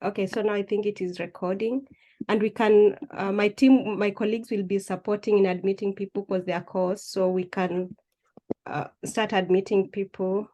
Okay, so now I think it is recording, and we can, my colleagues will be supporting in admitting people because they are course, so we can start admitting people.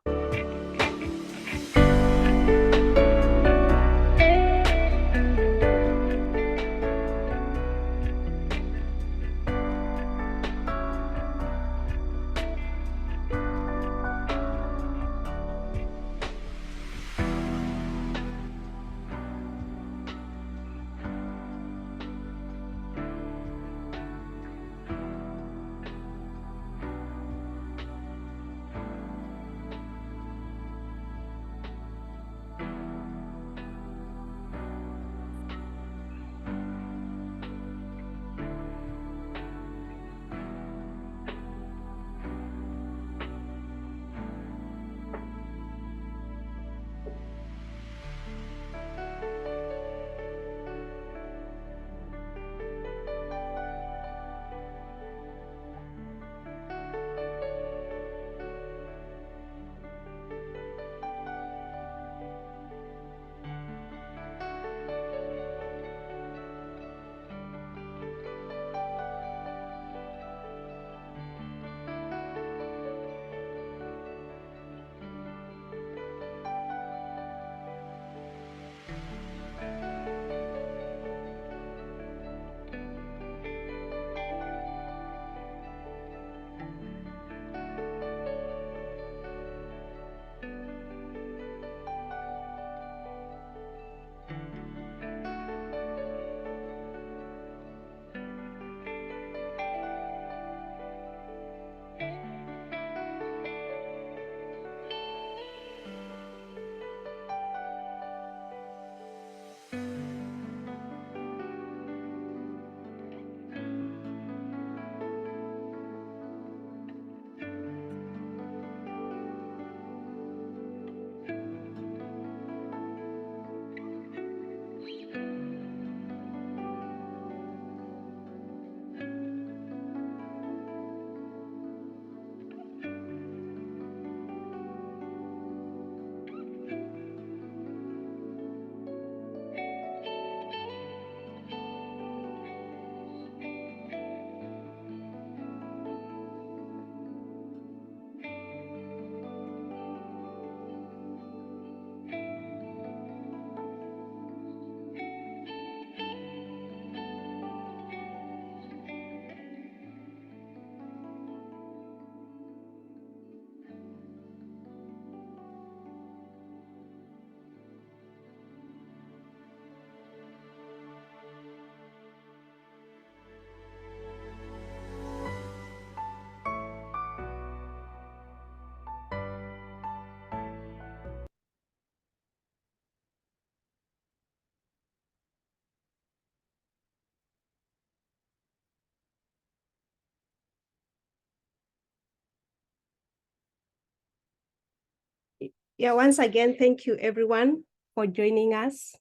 Yeah, once again, thank you everyone for joining us.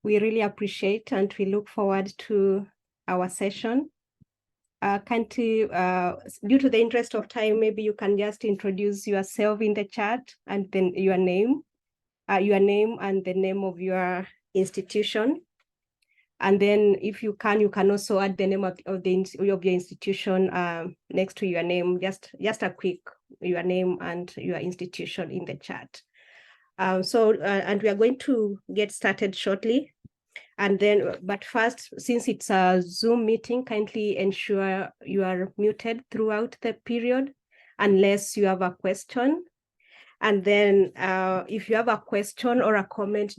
We really appreciate and we look forward to our session. Due to the interest of time, maybe you can just introduce yourself in the chat and then your name and the name of your institution. And then if you can also add the name of your institution next to your name, just a quick, your name and your institution in the chat. And we are going to get started shortly. And then, but first, since it's a Zoom meeting, kindly ensure you are muted throughout the period, unless you have a question. And then if you have a question or a comment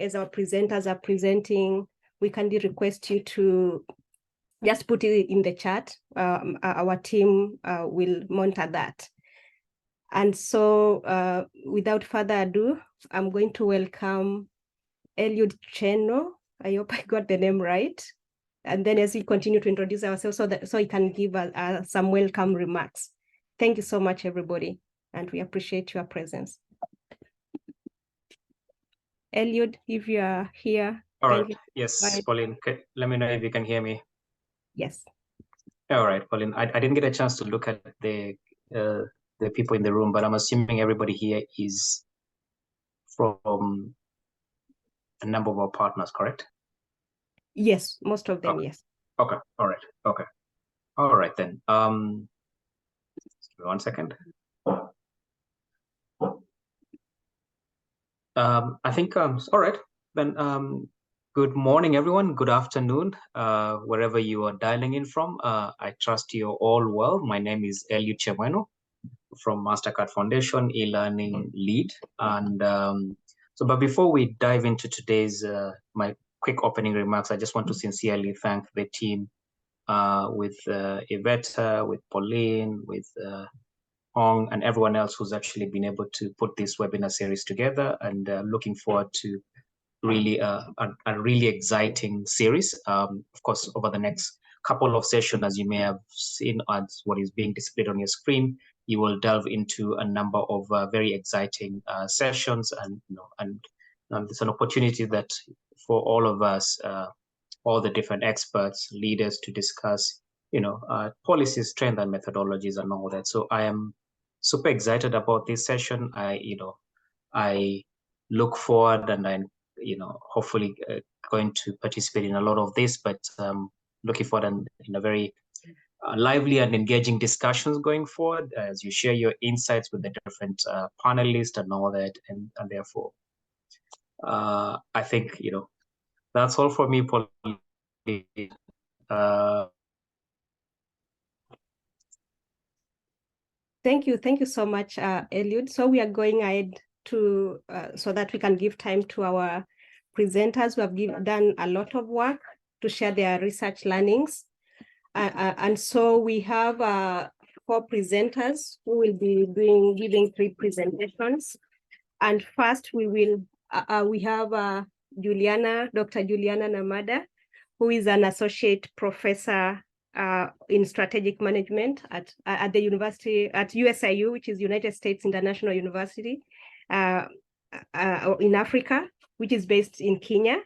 as our presenters are presenting, we kindly request you to just put it in the chat. Our team will monitor that. And so without further ado, I'm going to welcome Eliud Cheno. I hope I got the name right. And then as we continue to introduce ourselves so he can give some welcome remarks. Thank you so much, everybody. And we appreciate your presence. Eliud, if you are here. All right. Yes, Pauline, let me know if you can hear me. Yes. All right, Pauline. I didn't get a chance to look at the people in the room, but I'm assuming everybody here is from number of our partners, correct? Yes, most of them, okay. yes. Okay, all right, okay. All right then. Give me 1 second. I think, all right, then good morning, everyone. Good afternoon, wherever you are dialing in from. I trust you're all well. My name is Eliud Chemweno from Mastercard Foundation eLearning lead. And but before we dive into today's, my quick opening remarks, I just want to sincerely thank the team with Iveta, with Pauline, with Hong, and everyone else who's actually been able to put this webinar series together, and looking forward to really a really exciting series. Of course, over the next couple of sessions, as you may have seen as what is being displayed on your screen, you will delve into a number of very exciting sessions, and it's an opportunity that for all of us, all the different experts, leaders, to discuss, policies, trends, and methodologies, and all that. So I am super excited about this session. I look forward, and I'm, hopefully going to participate in a lot of this, but looking forward in a very lively and engaging discussions going forward as you share your insights with the different panelists and all that. And therefore, I think, that's all for me, Pauline. Thank you so much, Eliud. So we are going ahead to so that we can give time to our presenters who have done a lot of work to share their research learnings. And so we have 4 presenters who will be giving 3 presentations. And first we have Dr. Juliana Namada, who is an associate professor in strategic management at the university, at USIU, which is United States International University in Africa, which is based in Kenya.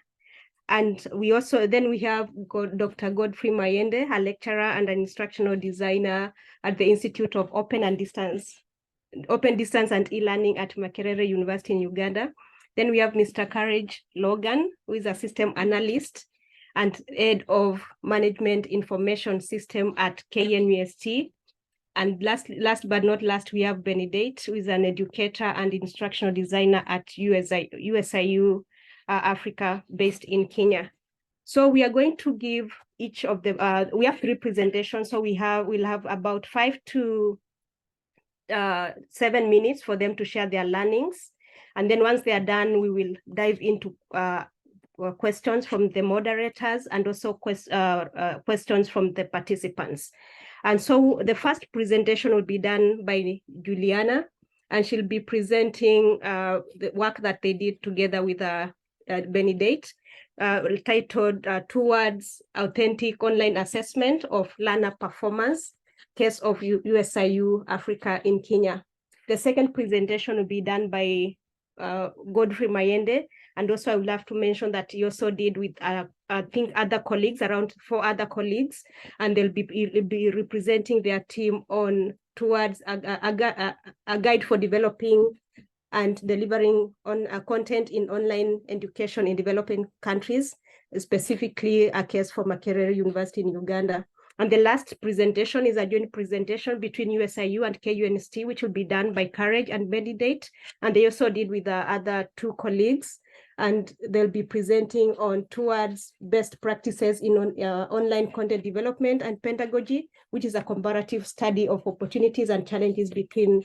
And we have Dr. Godfrey Mayende, a lecturer and an instructional designer at the Institute of Open Distance and eLearning at Makerere University in Uganda. Then we have Mr. Courage Logan, who is a system analyst and head of management information system at KNUST. And last but not least, we have Benedict, who is an educator and instructional designer at USIU Africa, based in Kenya. So we are going to give each of them, we have 3 presentations, so we'll have about 5 to 7 minutes for them to share their learnings. And then once they are done, we will dive into questions from the moderators and also questions from the participants. And so the first presentation will be done by Juliana, and she'll be presenting the work that they did together with Benedict, titled Towards Authentic Online Assessment of Learner Performance, Case of USIU Africa in Kenya. The second presentation will be done by Godfrey Mayende, and also I would love to mention that he also did with I think other colleagues, around 4 other colleagues, and they'll be representing their team on Towards a guide for developing and delivering on content in online education in developing countries, specifically a case for Makerere University in Uganda. And the last presentation is a joint presentation between USIU and KUNST, which will be done by Courage and Benedict. And they also did with the other 2 colleagues. And they'll be presenting on Towards Best Practices in online content development and pedagogy, which is a comparative study of opportunities and challenges between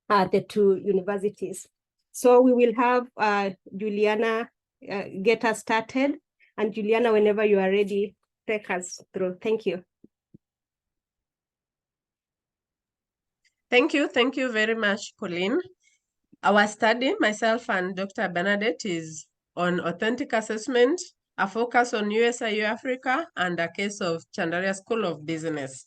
the 2 universities. So we will have Juliana get us started. And Juliana, whenever you are ready, take us through. Thank you. Thank you very much, Pauline. Our study, myself and Dr. Bernadette, is on authentic assessment, a focus on USIU Africa, and a case of Chandaria School of Business.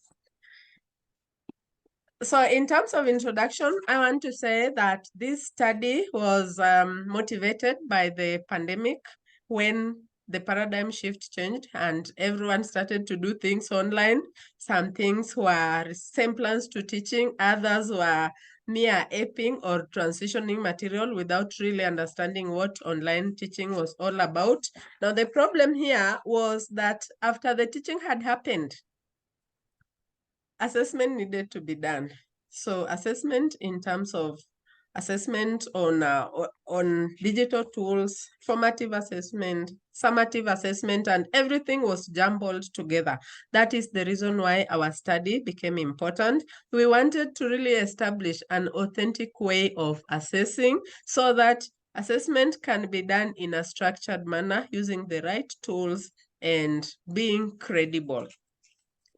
So in terms of introduction, I want to say that this study was motivated by the pandemic, when the paradigm shift changed and everyone started to do things online. Some things were semblance to teaching, others were mere aping or transitioning material without really understanding what online teaching was all about. Now, the problem here was that after the teaching had happened, assessment needed to be done. So assessment in terms of assessment on digital tools, formative assessment, summative assessment, and everything was jumbled together. That is the reason why our study became important. We wanted to really establish an authentic way of assessing so that assessment can be done in a structured manner using the right tools and being credible.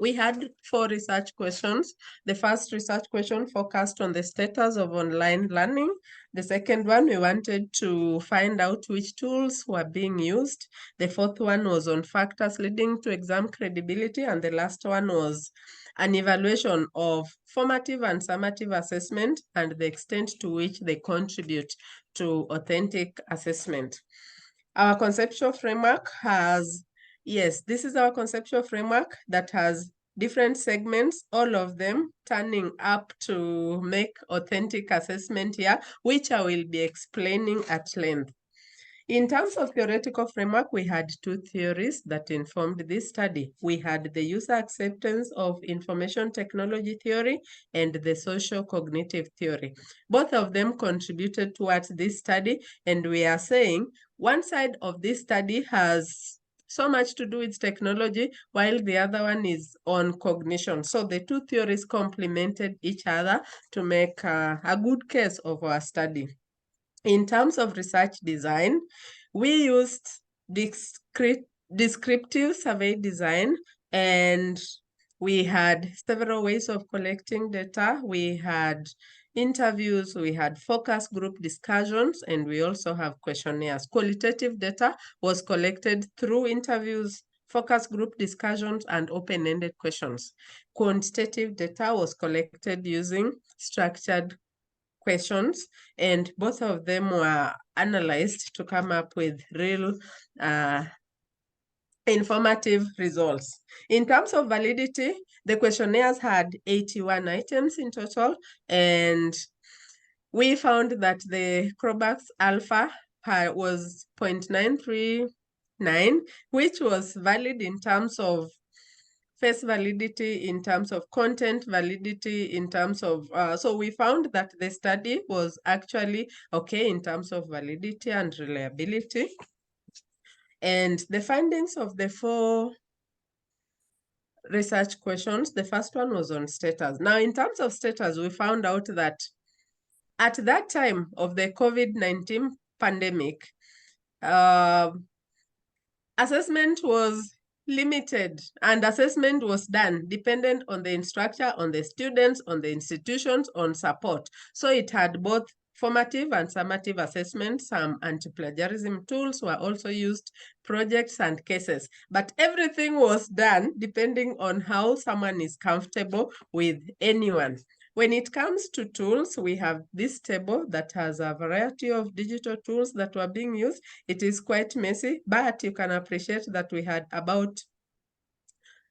We had 4 research questions. The first research question focused on the status of online learning. The second one, we wanted to find out which tools were being used. The fourth one was on factors leading to exam credibility. And the last one was an evaluation of formative and summative assessment and the extent to which they contribute to authentic assessment. Our conceptual framework has Yes, this is our conceptual framework that has different segments, all of them turning up to make authentic assessment here, which I will be explaining at length. In terms of theoretical framework, we had 2 theories that informed this study. We had the user acceptance of information technology theory and the social cognitive theory. Both of them contributed towards this study, and we are saying one side of this study has so much to do with technology, while the other one is on cognition. So the 2 theories complemented each other to make a good case of our study. In terms of research design, we used descriptive survey design, and we had several ways of collecting data. We had interviews, we had focus group discussions, and we also have questionnaires. Qualitative data was collected through interviews, focus group discussions, and open-ended questions. Quantitative data was collected using structured questions, and both of them were analyzed to come up with real informative results. In terms of validity, the questionnaires had 81 items in total, and we found that the Crobax alpha was 0.939, which was valid in terms of face validity, in terms of content validity, in terms of, so we found that the study was actually okay in terms of validity and reliability. And the findings of the 4 research questions, the first one was on status. Now, in terms of status, we found out that at that time of the COVID-19 pandemic, assessment was limited, and assessment was done dependent on the instructor, on the students, on the institutions, on support. So it had both formative and summative assessment. Some anti-plagiarism tools were also used, projects and cases. But everything was done depending on how someone is comfortable with anyone. When it comes to tools, we have this table that has a variety of digital tools that were being used. It is quite messy, but you can appreciate that we had about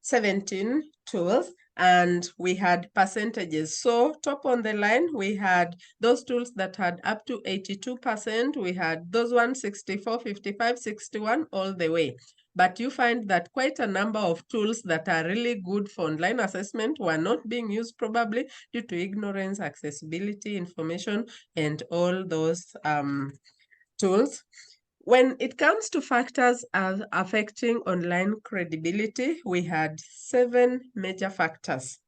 17 tools, and we had percentages. So top on the line, we had those tools that had up to 82%. We had those ones 64, 55, 61, all the way. But you find that quite a number of tools that are really good for online assessment were not being used, probably due to ignorance, accessibility, information, and all those tools. When it comes to factors affecting online credibility, we had 7 major factors.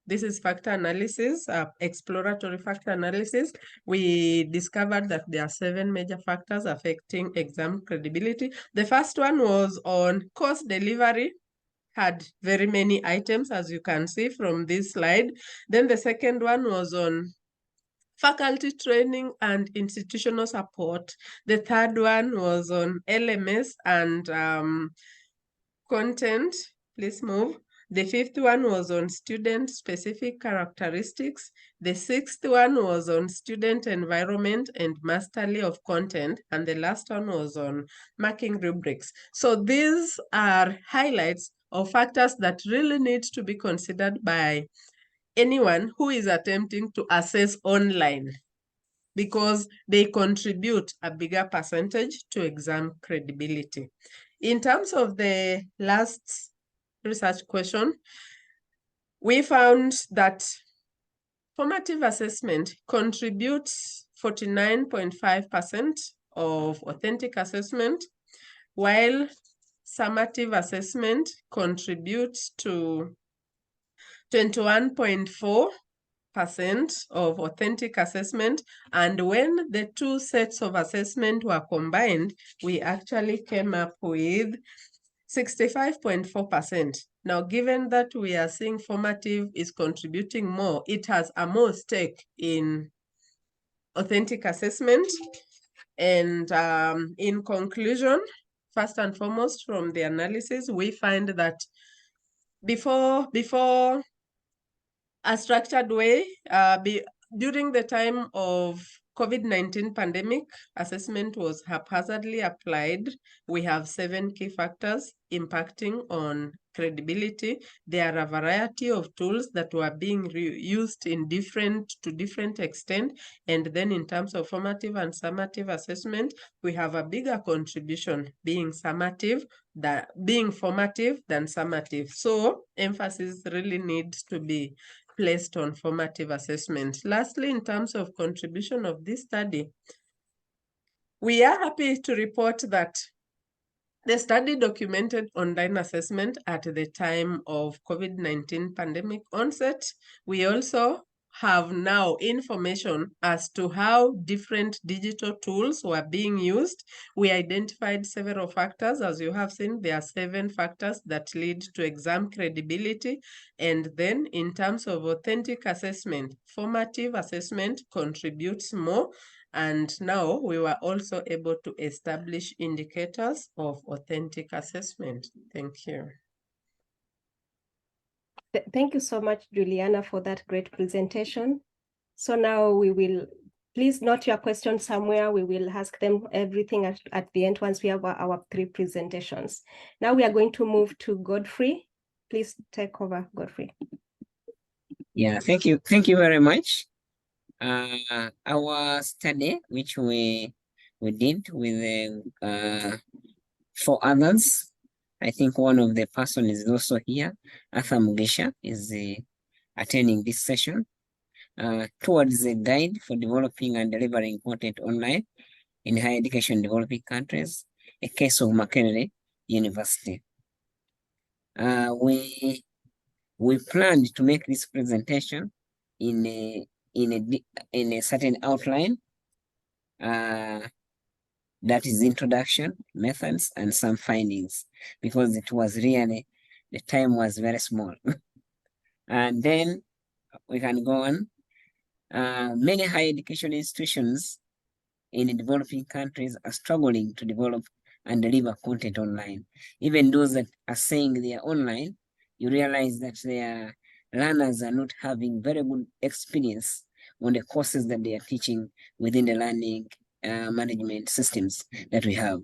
This is factor analysis, exploratory factor analysis. We discovered that there are 7 major factors affecting exam credibility. The first one was on course delivery, had very many items, as you can see from this slide. Then the second one was on faculty training and institutional support. The third one was on LMS and content. Please move. The fifth one was on student-specific characteristics. The sixth one was on student environment and mastery of content. And the last one was on marking rubrics. So these are highlights of factors that really need to be considered by anyone who is attempting to assess online, because they contribute a bigger percentage to exam credibility. In terms of the last research question, we found that formative assessment contributes 49.5% of authentic assessment, while summative assessment contributes to 21.4% of authentic assessment. And when the two sets of assessment were combined, we actually came up with 65.4%. Now, given that we are seeing formative is contributing more, it has a more stake in authentic assessment. And in conclusion, first and foremost, from the analysis, we find that before a structured way, during the time of COVID-19 pandemic, assessment was haphazardly applied. We have 7 key factors impacting on credibility. There are a variety of tools that were being used in to different extent. And then in terms of formative and summative assessment, we have a bigger contribution being formative than summative. So emphasis really needs to be placed on formative assessment. Lastly, in terms of contribution of this study, we are happy to report that the study documented online assessment at the time of COVID-19 pandemic onset. We also have now information as to how different digital tools were being used. We identified several factors. As you have seen, there are 7 factors that lead to exam credibility. And then in terms of authentic assessment, formative assessment contributes more. And now we were also able to establish indicators of authentic assessment. Thank you. Thank you so much, Juliana, for that great presentation. So now we will, please note your questions somewhere. We will ask them everything at the end once we have our 3 presentations. Now we are going to move to Godfrey. Please take over, Godfrey. Yeah, thank you. Thank you very much. Our study, which we did with 4 others, I think one of the person is also here. Arthur Mugisha is attending this session towards a guide for developing and delivering content online in higher education developing countries, a case of Makerere University. We planned to make this presentation in a certain outline. That is introduction, methods, and some findings, because it was really, the time was very small. And then we can go on. Many higher education institutions in developing countries are struggling to develop and deliver content online. Even those that are saying they are online, you realize that their learners are not having very good experience on the courses that they are teaching within the learning management systems that we have.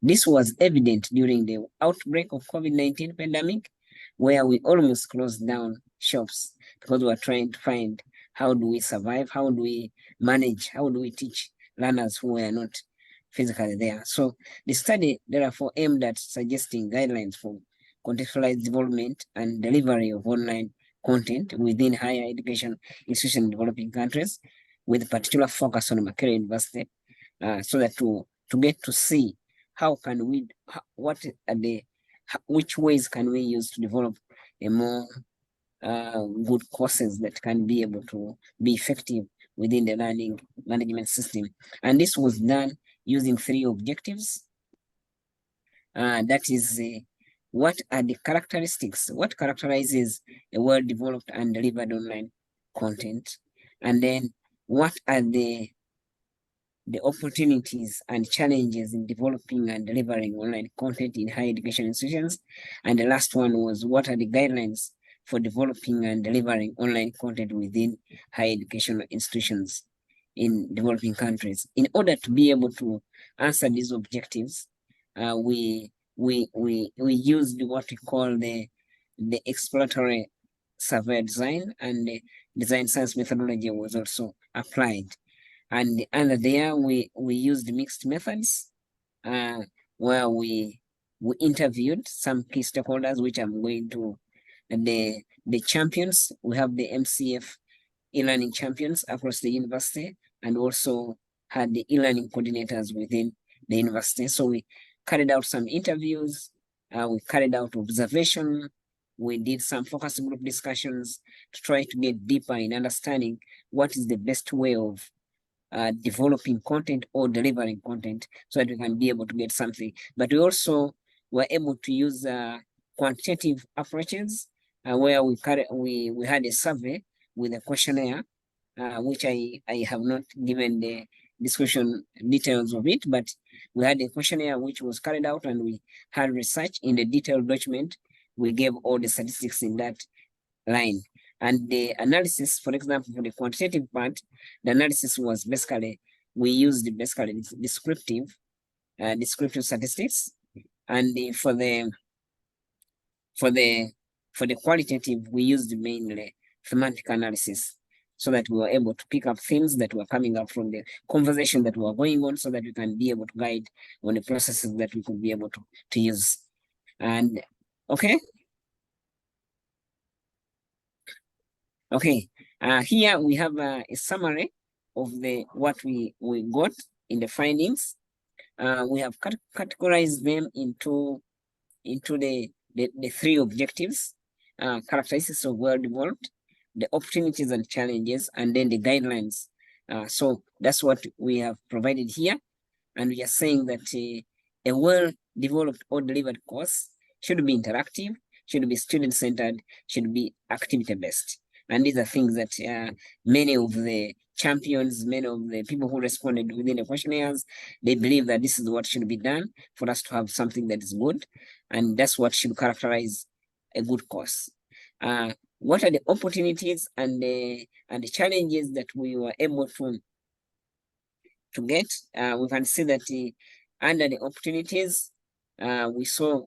This was evident during the outbreak of COVID-19 pandemic, where we almost closed down shops because we were trying to find how do we survive, how do we manage, how do we teach learners who were not physically there. So the study therefore aimed at suggesting guidelines for contextualized development and delivery of online content within higher education institutions in developing countries, with particular focus on Makerere University, so that to get to see how can we, which ways can we use to develop a more good courses that can be able to be effective within the learning management system. And this was done using 3 objectives. That is, what are the characteristics, what characterizes a well-developed and delivered online content? And then what are the opportunities and challenges in developing and delivering online content in higher education institutions? And the last one was, what are the guidelines for developing and delivering online content within higher educational institutions in developing countries? In order to be able to answer these objectives, we used what we call the exploratory survey design, and the design science methodology was also applied. And under there, we used mixed methods, where we interviewed some key stakeholders, which I'm going to, the champions. We have the MCF e-learning champions across the university, and also had the e-learning coordinators within the university. So we carried out some interviews, we carried out observation, we did some focus group discussions to try to get deeper in understanding what is the best way of developing content or delivering content, so that we can be able to get something. But we also were able to use quantitative approaches, where we had a survey with a questionnaire, which I have not given the discussion details of it, but we had a questionnaire which was carried out, and we had research in the detailed document. We gave all the statistics in that line. And the analysis, for example, for the quantitative part, the analysis was basically, we used basically descriptive statistics. And for the qualitative, we used mainly thematic analysis, so that we were able to pick up themes that were coming up from the conversation that were going on, so that we can be able to guide on the processes that we could be able to use. And okay. Okay, here we have a summary of what we got in the findings. We have categorized them into the three objectives: characteristics of well-developed, the opportunities and challenges, and then the guidelines. So that's what we have provided here. And we are saying that a well-developed or delivered course should be interactive, should be student-centered, should be activity-based. And these are things that many of the champions, many of the people who responded within the questionnaires, they believe that this is what should be done for us to have something that is good. And that's what should characterize a good course. What are the opportunities and the challenges that we were able to get? We can see that under the opportunities, we saw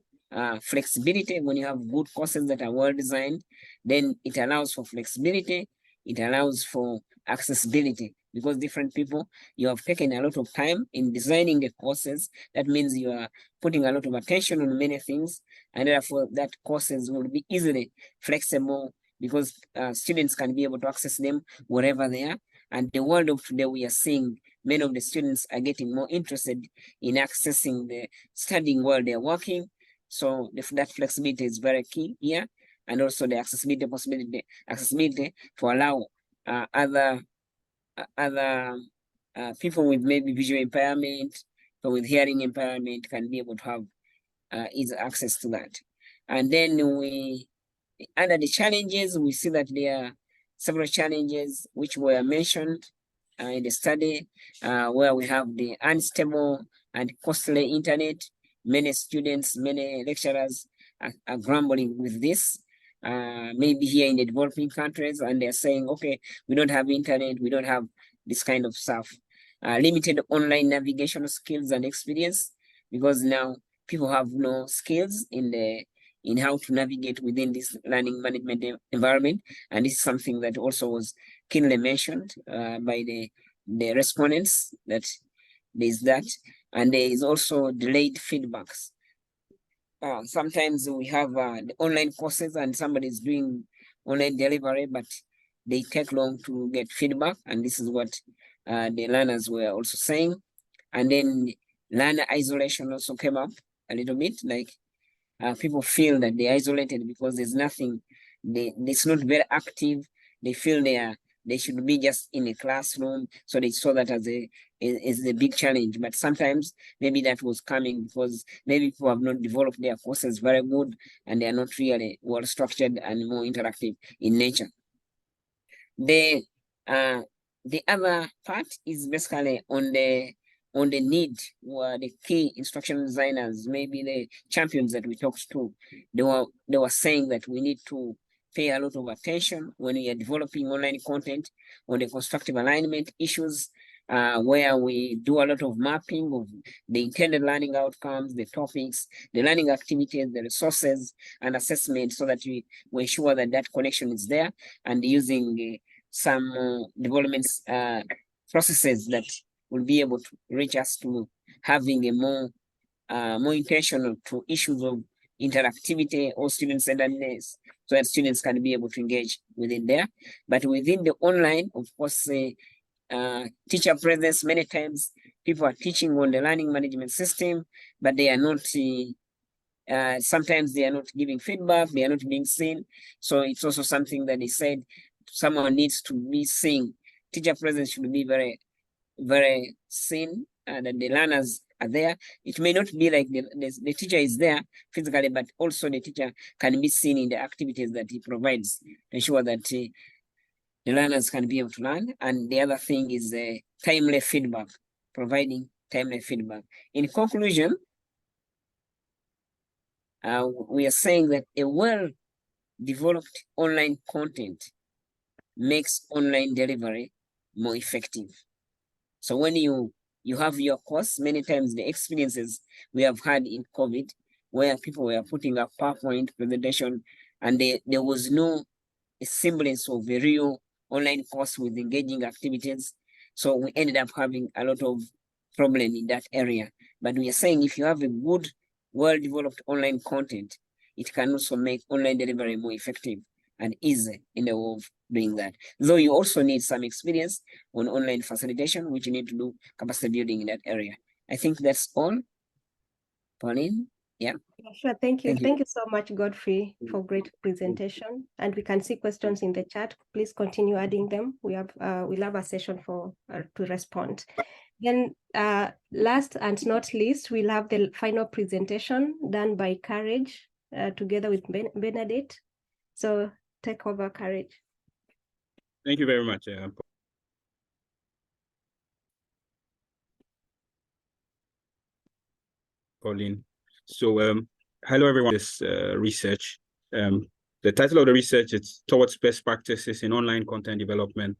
flexibility. When you have good courses that are well designed, then it allows for flexibility, it allows for accessibility, because different people, you have taken a lot of time in designing the courses. That means you are putting a lot of attention on many things, and therefore that courses will be easily flexible, because students can be able to access them wherever they are. And the world of today, we are seeing many of the students are getting more interested in accessing the studying while they're working. So that flexibility is very key here, and also the accessibility to allow other people with maybe visual impairment, or with hearing impairment, can be able to have easy access to that. And then under the challenges, we see that there are several challenges which were mentioned in the study, where we have the unstable and costly internet. Many students, many lecturers are grumbling with this, maybe here in the developing countries, and they're saying, okay, we don't have internet, we don't have this kind of stuff. Limited online navigation skills and experience, because now people have no skills in how to navigate within this learning management environment. And this is something that also was keenly mentioned by the respondents, that there is that. And there is also delayed feedbacks. Sometimes we have the online courses and somebody is doing online delivery, but they take long to get feedback. And this is what the learners were also saying. And then learner isolation also came up a little bit, like people feel that they're isolated because there's nothing, it's not very active. They feel they should be just in a classroom. So they saw that as a big challenge. But sometimes maybe that was coming because maybe people have not developed their courses very good, and they are not really well structured and more interactive in nature. The other part is basically on the need, where the key instructional designers, maybe the champions that we talked to, they were saying that we need to pay a lot of attention when we are developing online content on the constructive alignment issues, where we do a lot of mapping of the intended learning outcomes, the topics, the learning activities, the resources, and assessment, so that we ensure that that connection is there, and using some development processes that will be able to reach us to having a more intentional to issues of interactivity or student-centeredness, so that students can be able to engage within there. But within the online, of course, teacher presence, many times people are teaching on the learning management system, but they are not, sometimes they are not giving feedback, they are not being seen. So it's also something that they said someone needs to be seen. Teacher presence should be very, very seen, and that the learners are there. It may not be like the teacher is there physically, but also the teacher can be seen in the activities that he provides to ensure that the learners can be able to learn. And the other thing is timely feedback, providing timely feedback. In conclusion, we are saying that a well-developed online content makes online delivery more effective. So when you have your course, many times the experiences we have had in COVID, where people were putting up PowerPoint presentation and there was no semblance of a real online course with engaging activities. So we ended up having a lot of problem in that area. But we are saying if you have a good, well-developed online content, it can also make online delivery more effective and easy in the way of doing that. Though you also need some experience on online facilitation, which you need to do capacity building in that area. I think that's all. Pauline, yeah. Sure, thank you. Thank you. Thank you so much, Godfrey, for great presentation. And we can see questions in the chat. Please continue adding them. We'll have a session for to respond. Then last and not least, we'll have the final presentation done by Courage together with Bernadette. So take over, Courage. Thank you very much. Pauline. So hello everyone. This research, the title of the research is Towards Best Practices in Online Content Development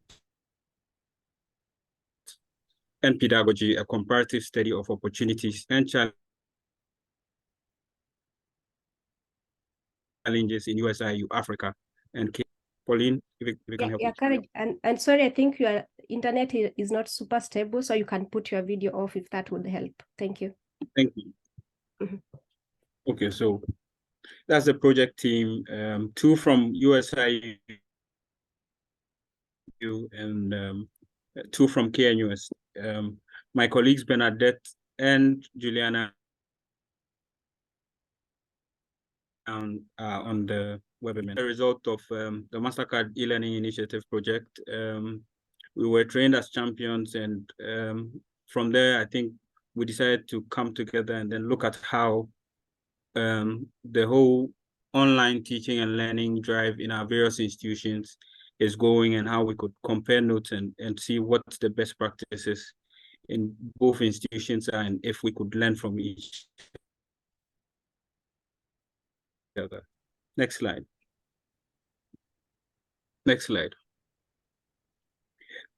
and Pedagogy, a comparative study of opportunities and challenges in USIU, Africa, and Pauline, if you can help me. Courage. And sorry, I think your internet is not super stable, so you can put your video off if that would help. Thank you. Thank you. Okay, so that's the project team, 2 from USIU and 2 from KNUS. My colleagues Bernadette and Juliana on the webinar. The result of the Mastercard eLearning Initiative project. We were trained as champions, and from there, I think we decided to come together and then look at how the whole online teaching and learning drive in our various institutions is going, and how we could compare notes and see what's the best practices in both institutions are, and if we could learn from each other. Next slide. Next slide.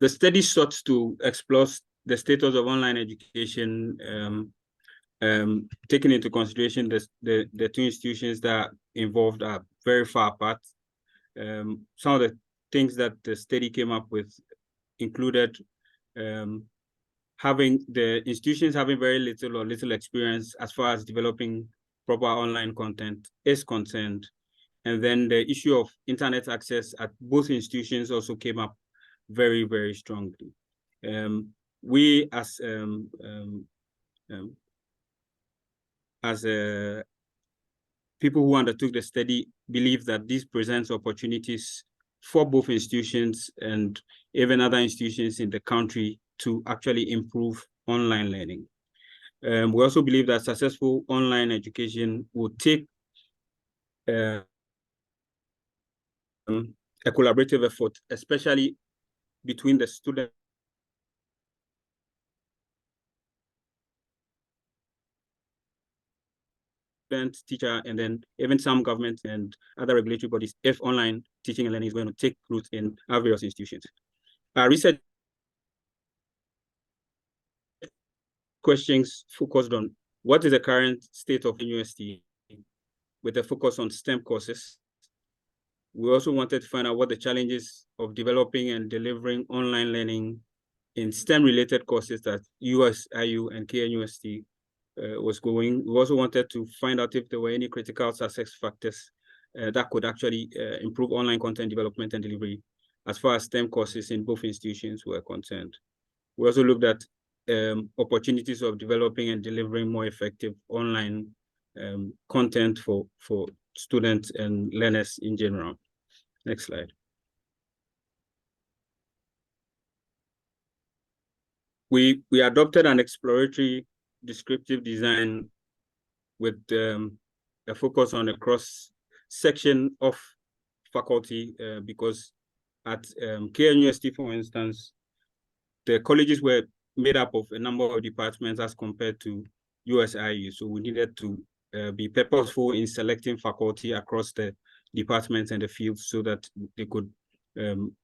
The study sought to explore the status of online education, taking into consideration the 2 institutions that are involved are very far apart. Some of the things that the study came up with included having the institutions having very little experience as far as developing proper online content is concerned. And then the issue of internet access at both institutions also came up very, very strongly. We as people who undertook the study believe that this presents opportunities for both institutions and even other institutions in the country to actually improve online learning. We also believe that successful online education will take a collaborative effort, especially between the student teacher, and then even some government and other regulatory bodies, if online teaching and learning is going to take root in our various institutions. Our research questions focused on what is the current state of the university with a focus on STEM courses. We also wanted to find out what the challenges of developing and delivering online learning in STEM-related courses that USIU and KNUST was going. We also wanted to find out if there were any critical success factors that could actually improve online content development and delivery as far as STEM courses in both institutions were concerned. We also looked at opportunities of developing and delivering more effective online content for students and learners in general. Next slide. We adopted an exploratory descriptive design with a focus on a cross-section of faculty because at KNUST, for instance, the colleges were made up of a number of departments as compared to USIU. So we needed to be purposeful in selecting faculty across the departments and the fields so that they could,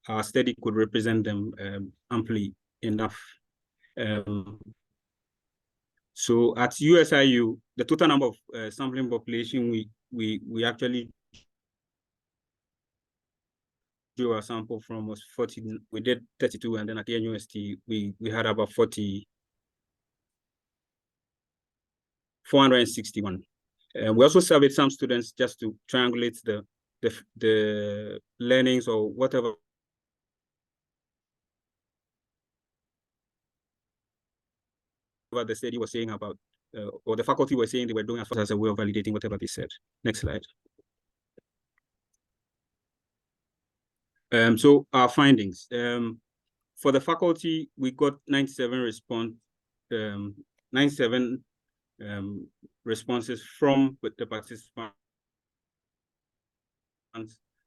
our study could represent them amply enough. So at USIU, the total number of sampling population we actually drew a sample from was 40. We did 32, and then at the university we had about 461. We also surveyed some students just to triangulate the learnings or whatever the study was saying about, or the faculty were saying they were doing as a way of validating whatever they said. Next slide. So our findings. For the faculty, we got 97 responses from the participants.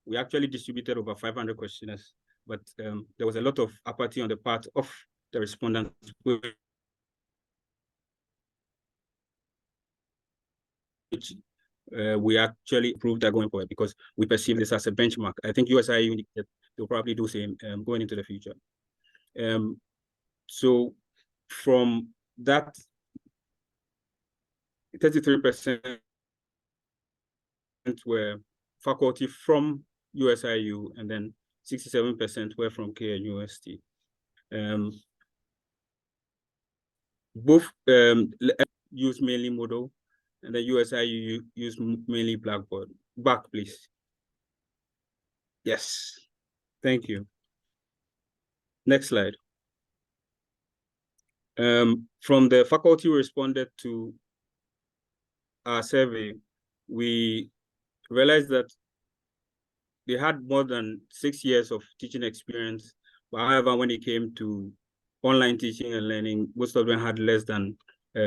We actually distributed over 500 questionnaires, but there was a lot of apathy on the part of the respondents. Which we actually improved that going forward because we perceive this as a benchmark. I think USIU will probably do the same going into the future. So from that, 33% were faculty from USIU, and then 67% were from KNUST. Both use mainly Moodle, and the USIU use mainly Blackboard. Back, please. Yes, thank you. Next slide. From the faculty who responded to our survey, we realized that they had more than 6 years of teaching experience. But however, when it came to online teaching and learning, most of them had less than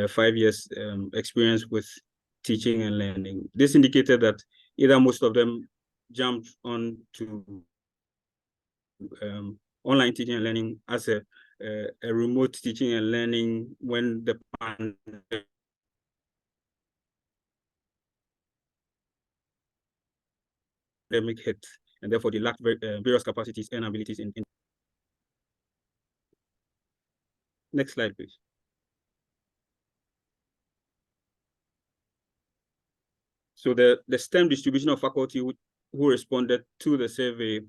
5 years experience with teaching and learning. This indicated that either most of them jumped on to online teaching and learning as a remote teaching and learning when the pandemic hit, and therefore they lacked various capacities and abilities in. Next slide, please. So the STEM distribution of faculty who responded to the survey,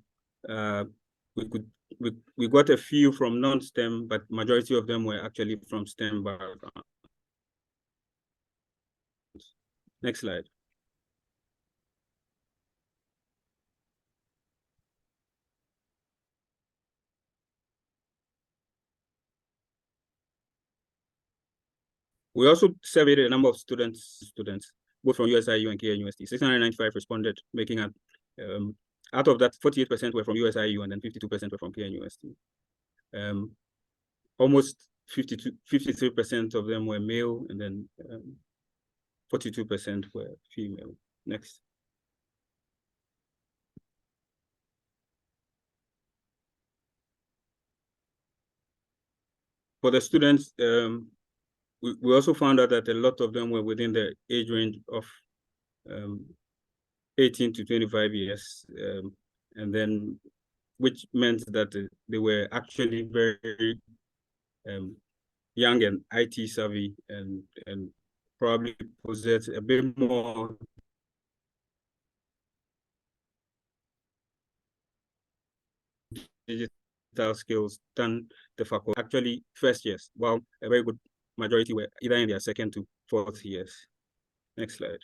we got a few from non-STEM, but majority of them were actually from STEM background. Next slide. We also surveyed a number of students, both from USIU and KNUST. 695 responded, making it, out of that, 48% were from USIU and then 52% were from KNUST. Almost 53% of them were male, and then 42% were female. Next. For the students, we also found out that a lot of them were within the age range of 18 to 25 years, and then which meant that they were actually very young and IT savvy and probably possess a bit more digital skills than the faculty. Actually, first years, while a very good majority were either in their second to fourth years. Next slide.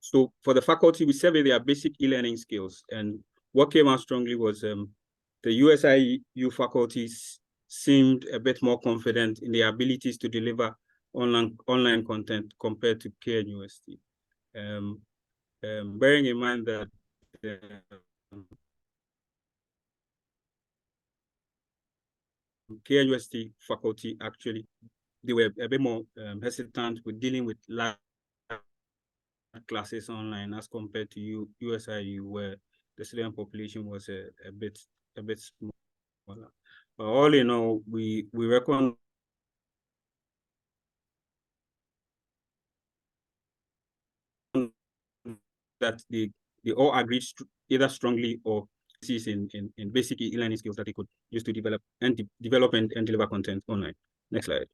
So for the faculty, we surveyed their basic e-learning skills, and what came out strongly was the USIU faculties seemed a bit more confident in their abilities to deliver online content compared to KNUST. Bearing in mind that KNUST faculty actually, they were a bit more hesitant with dealing with large classes online as compared to USIU, where the student population was a bit smaller. But all in all, we reckon that they all agreed either strongly or in basic e-learning skills that they could use to develop and deliver content online. Next slide.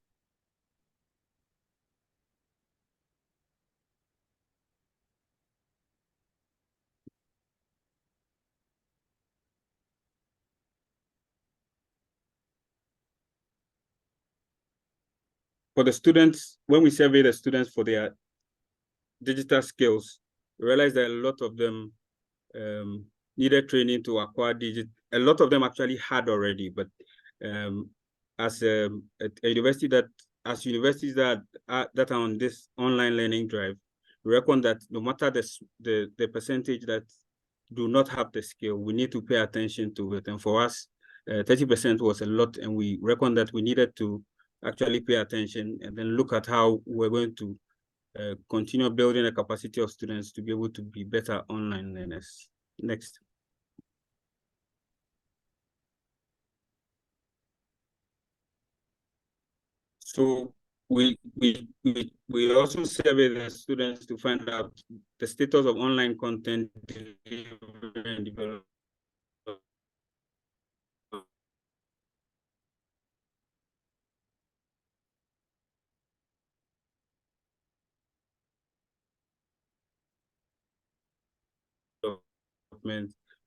For the students, when we survey the students for their digital skills, we realized that a lot of them needed training to acquire a lot of them actually had already, but as universities that are on this online learning drive, we reckon that no matter the percentage that do not have the skill, we need to pay attention to it. And for us, 30% was a lot, and we reckon that we needed to actually pay attention and then look at how we're going to continue building the capacity of students to be able to be better online learners. Next. So we also survey the students to find out the status of online content delivery and development.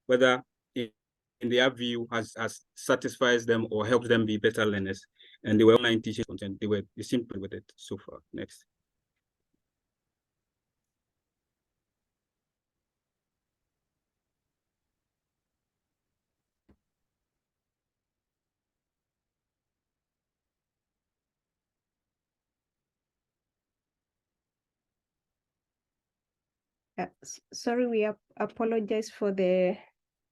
Whether in their view has satisfies them or helps them be better learners. And they were online teaching content. They seem pretty with it so far. Next. Sorry, we apologize for the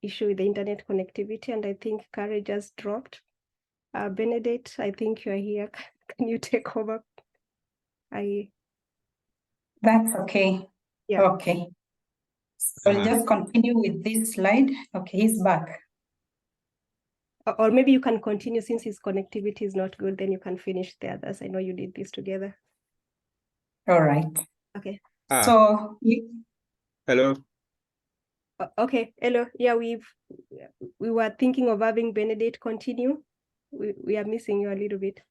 issue with the internet connectivity, and I think Kare just dropped. Benedict, I think you're here. Can you take over? That's okay. Yeah. Okay. So I'll just continue with this slide. Okay, he's back. Or maybe you can continue since his connectivity is not good, then you can finish the others. I know you did this together. All right. Okay. So hello. Okay, hello. Yeah, we were thinking of having Benedict continue. We are missing you a little bit.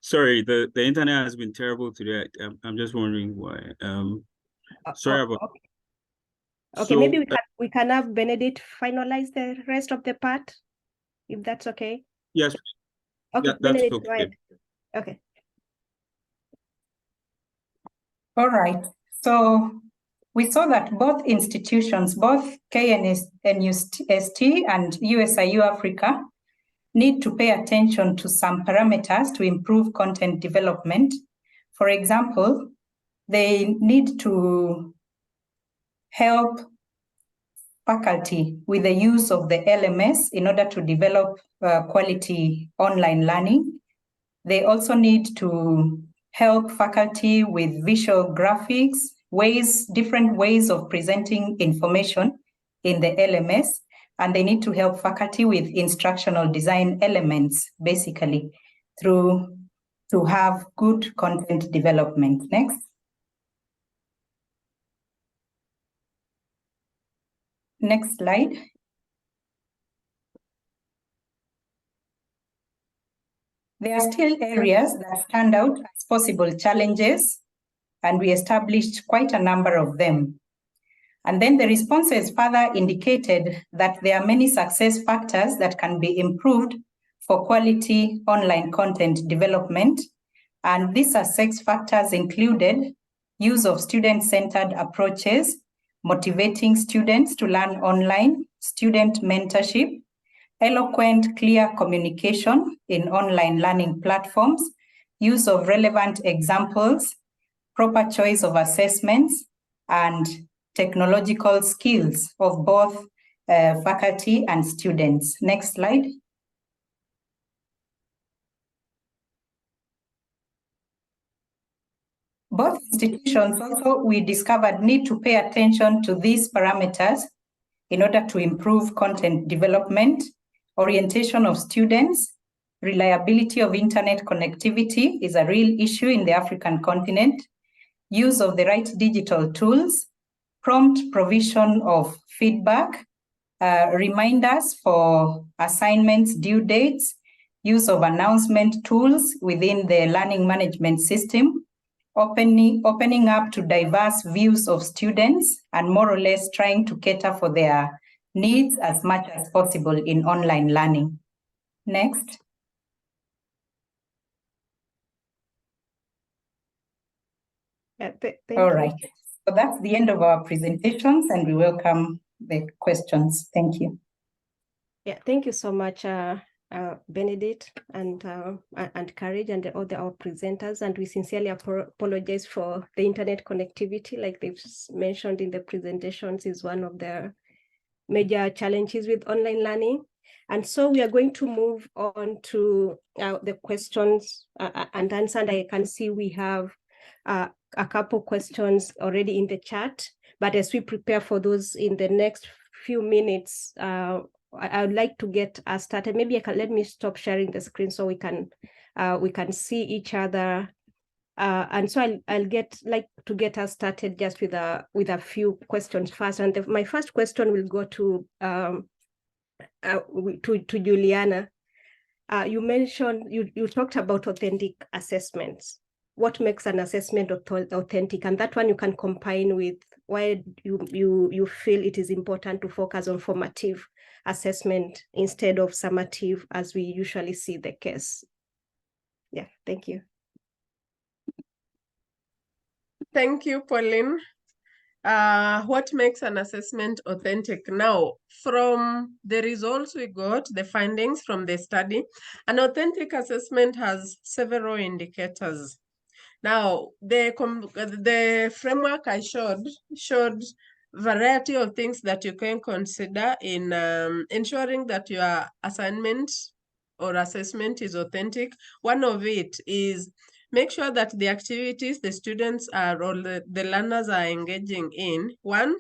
Sorry, the internet has been terrible today. I'm just wondering why. Sorry about. Okay, so, maybe we can have Benedict finalize the rest of the part, if that's okay. Yes. Okay, that's Benedict, okay. go ahead. Okay. All right. So we saw that both institutions, both KNUST and USIU Africa, need to pay attention to some parameters to improve content development. For example, they need to help faculty with the use of the LMS in order to develop quality online learning. They also need to help faculty with visual graphics, different ways of presenting information in the LMS, and they need to help faculty with instructional design elements, basically, to have good content development. Next. Next slide. There are still areas that stand out as possible challenges, and we established quite a number of them. And then the responses further indicated that there are many success factors that can be improved for quality online content development. And these success factors included use of student-centered approaches, motivating students to learn online, student mentorship, eloquent, clear communication in online learning platforms, use of relevant examples, proper choice of assessments, and technological skills of both faculty and students. Next slide. Both institutions also, we discovered, need to pay attention to these parameters in order to improve content development, orientation of students, reliability of internet connectivity is a real issue in the African continent, use of the right digital tools, prompt provision of feedback, reminders for assignments, due dates, use of announcement tools within the learning management system, opening up to diverse views of students, and more or less trying to cater for their needs as much as possible in online learning. Next. All right. So that's the end of our presentations, and we welcome the questions. Thank you. Yeah, thank you so much, Benedict and Courage and all our presenters, and we sincerely apologize for the internet connectivity. Like they've mentioned in the presentations, is one of the major challenges with online learning. And so we are going to move on to the questions and answer. And I can see we have a couple questions already in the chat, but as we prepare for those in the next few minutes, I would like to get us started. Maybe let me stop sharing the screen so we can see each other. And so I'll like to get us started just with a few questions first. And my first question will go to Juliana. You mentioned you talked about authentic assessments. What makes an assessment authentic? And that one you can combine with why you feel it is important to focus on formative assessment instead of summative, as we usually see the case. Yeah, thank you. Thank you, Pauline. What makes an assessment authentic? Now, from the results we got, the findings from the study, an authentic assessment has several indicators. Now, the framework I showed variety of things that you can consider in ensuring that your assignment or assessment is authentic. One of it is make sure that the activities the students are or the learners are engaging in, one,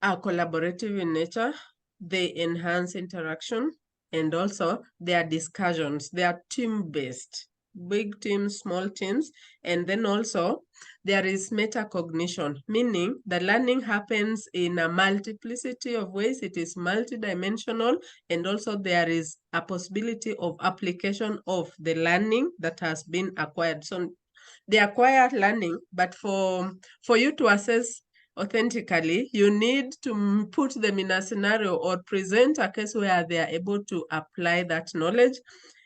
are collaborative in nature, they enhance interaction, and also their discussions, they are team-based. Big teams, small teams, and then also there is metacognition, meaning the learning happens in a multiplicity of ways. It is multidimensional, and also there is a possibility of application of the learning that has been acquired. So the acquired learning, but for you to assess authentically, you need to put them in a scenario or present a case where they are able to apply that knowledge.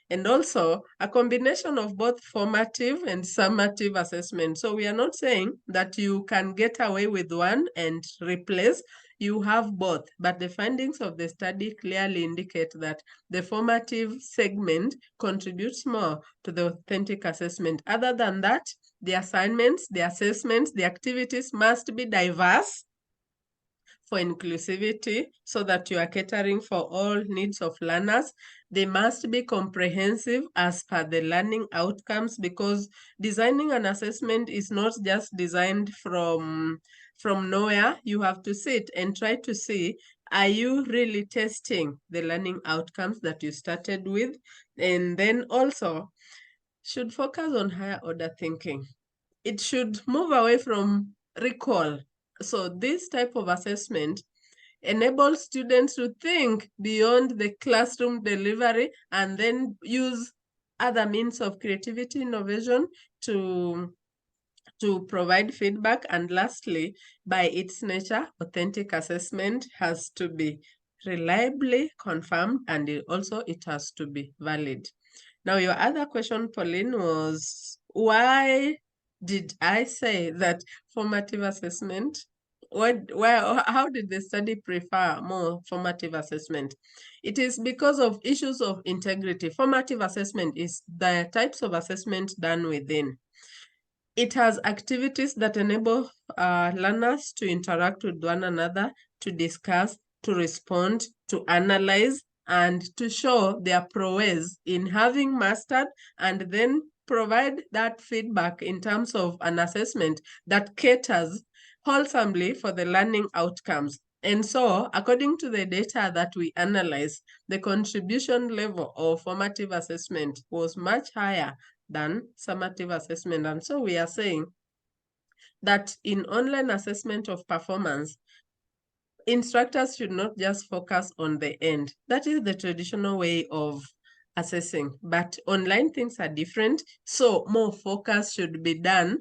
And also a combination of both formative and summative assessment. So we are not saying that you can get away with one and replace. You have both, but the findings of the study clearly indicate that the formative segment contributes more to the authentic assessment. Other than that, the assignments, the assessments, the activities must be diverse for inclusivity so that you are catering for all needs of learners. They must be comprehensive as per the learning outcomes, because designing an assessment is not just designed from nowhere. You have to sit and try to see, are you really testing the learning outcomes that you started with? And then also should focus on higher order thinking. It should move away from recall. So this type of assessment enable students to think beyond the classroom delivery and then use other means of creativity, innovation to provide feedback. And lastly, by its nature, authentic assessment has to be reliably confirmed, and it has to be valid. Now, your other question, Pauline, was why did I say that formative assessment? How did the study prefer more formative assessment? It is because of issues of integrity. Formative assessment is the types of assessment done within. It has activities that enable learners to interact with one another, to discuss, to respond, to analyze, and to show their prowess in having mastered, and then provide that feedback in terms of an assessment that caters wholesomely for the learning outcomes. And so, according to the data that we analyzed, the contribution level of formative assessment was much higher than summative assessment. And so we are saying that in online assessment of performance, instructors should not just focus on the end. That is the traditional way of assessing, but online things are different. So more focus should be done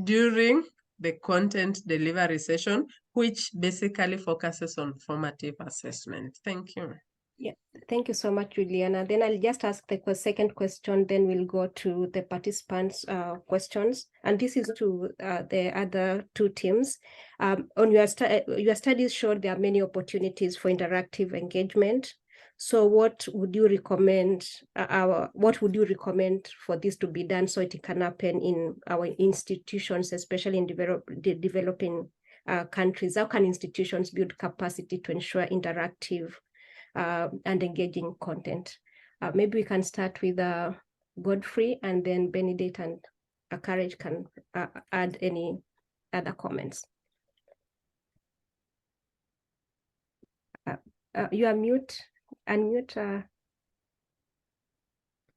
during the content delivery session, which basically focuses on formative assessment. Thank you. Yeah, thank you so much, Juliana. Then I'll just ask the second question, then we'll go to the participants' questions. And this is to the other two teams. On your studies showed there are many opportunities for interactive engagement. So what would you recommend? What would you recommend for this to be done so it can happen in our institutions, especially in developing countries? How can institutions build capacity to ensure interactive and engaging content? Maybe we can start with Godfrey, and then Benedict and Courage can add any other comments. You are mute. Unmute.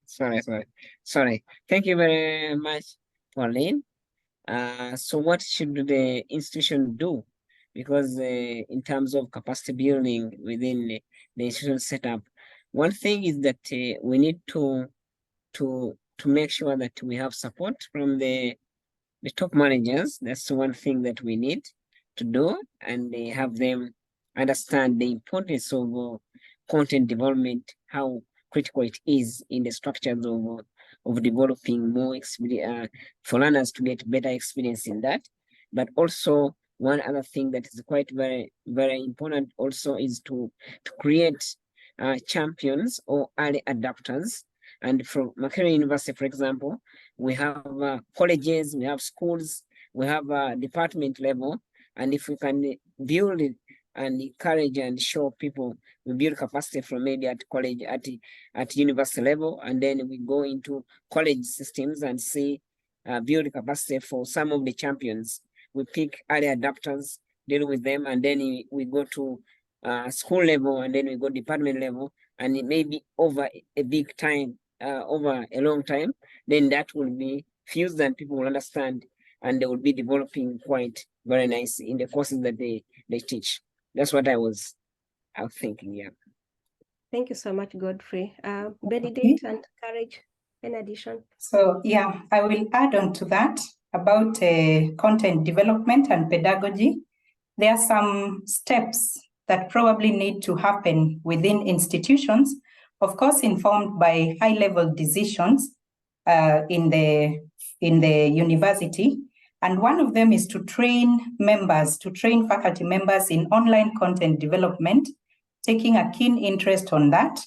Sorry. Thank you very much, Pauline. So what should the institution do? Because in terms of capacity building within the institutional setup, one thing is that we need to make sure that we have support from the top managers. That's one thing that we need to do, and have them understand the importance of content development, how critical it is in the structures of developing more experience for learners to get better experience in that. But also, one other thing that is quite very, very important also is to create champions or early adopters. And from Makerere University, for example, we have colleges, we have schools, we have department level. And if we can build it and encourage and show people, we build capacity from maybe at college, at university level, and then we go into college systems and see build capacity for some of the champions. We pick early adopters, deal with them, and then we go to school level, and then we go department level, and it may be over a big time, over a long time, then that will be fused and people will understand, and they will be developing quite very nice in the courses that they teach. That's what I was thinking, yeah. Thank you so much, Godfrey. Benedict and Courage, in addition. So yeah, I will add on to that about content development and pedagogy. There are some steps that probably need to happen within institutions, of course, informed by high-level decisions in the university. And one of them is to train faculty members in online content development, taking a keen interest on that.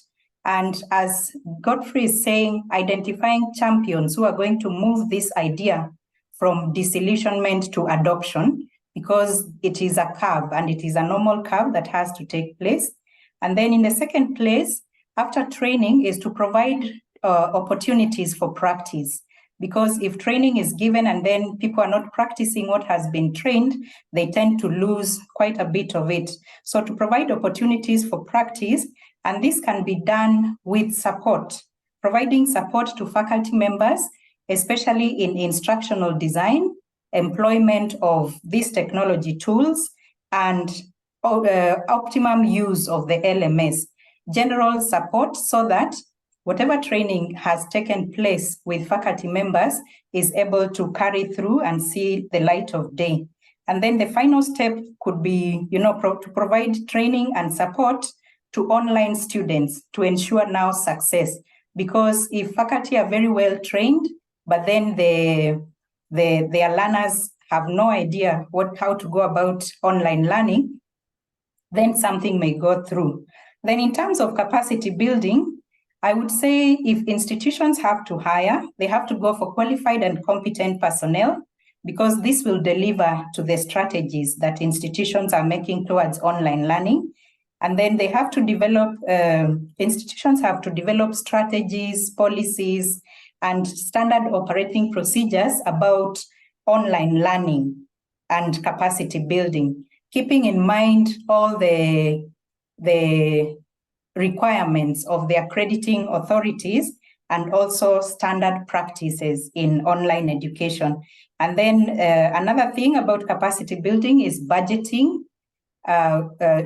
And as Godfrey is saying, identifying champions who are going to move this idea from disillusionment to adoption, because it is a curve and it is a normal curve that has to take place. And then in the second place, after training, is to provide opportunities for practice. Because if training is given and then people are not practicing what has been trained, they tend to lose quite a bit of it. So to provide opportunities for practice, and this can be done with support, providing support to faculty members, especially in instructional design, employment of these technology tools, and optimum use of the LMS, general support, so that whatever training has taken place with faculty members is able to carry through and see the light of day. And then the final step could be, to provide training and support to online students to ensure now success. Because if faculty are very well trained, but then their learners have no idea how to go about online learning, then something may go through. Then in terms of capacity building, I would say if institutions have to hire, they have to go for qualified and competent personnel, because this will deliver to the strategies that institutions are making towards online learning. And then they have to develop, institutions have to develop strategies, policies, and standard operating procedures about online learning and capacity building, keeping in mind all the requirements of the accrediting authorities and also standard practices in online education. And then another thing about capacity building is budgeting.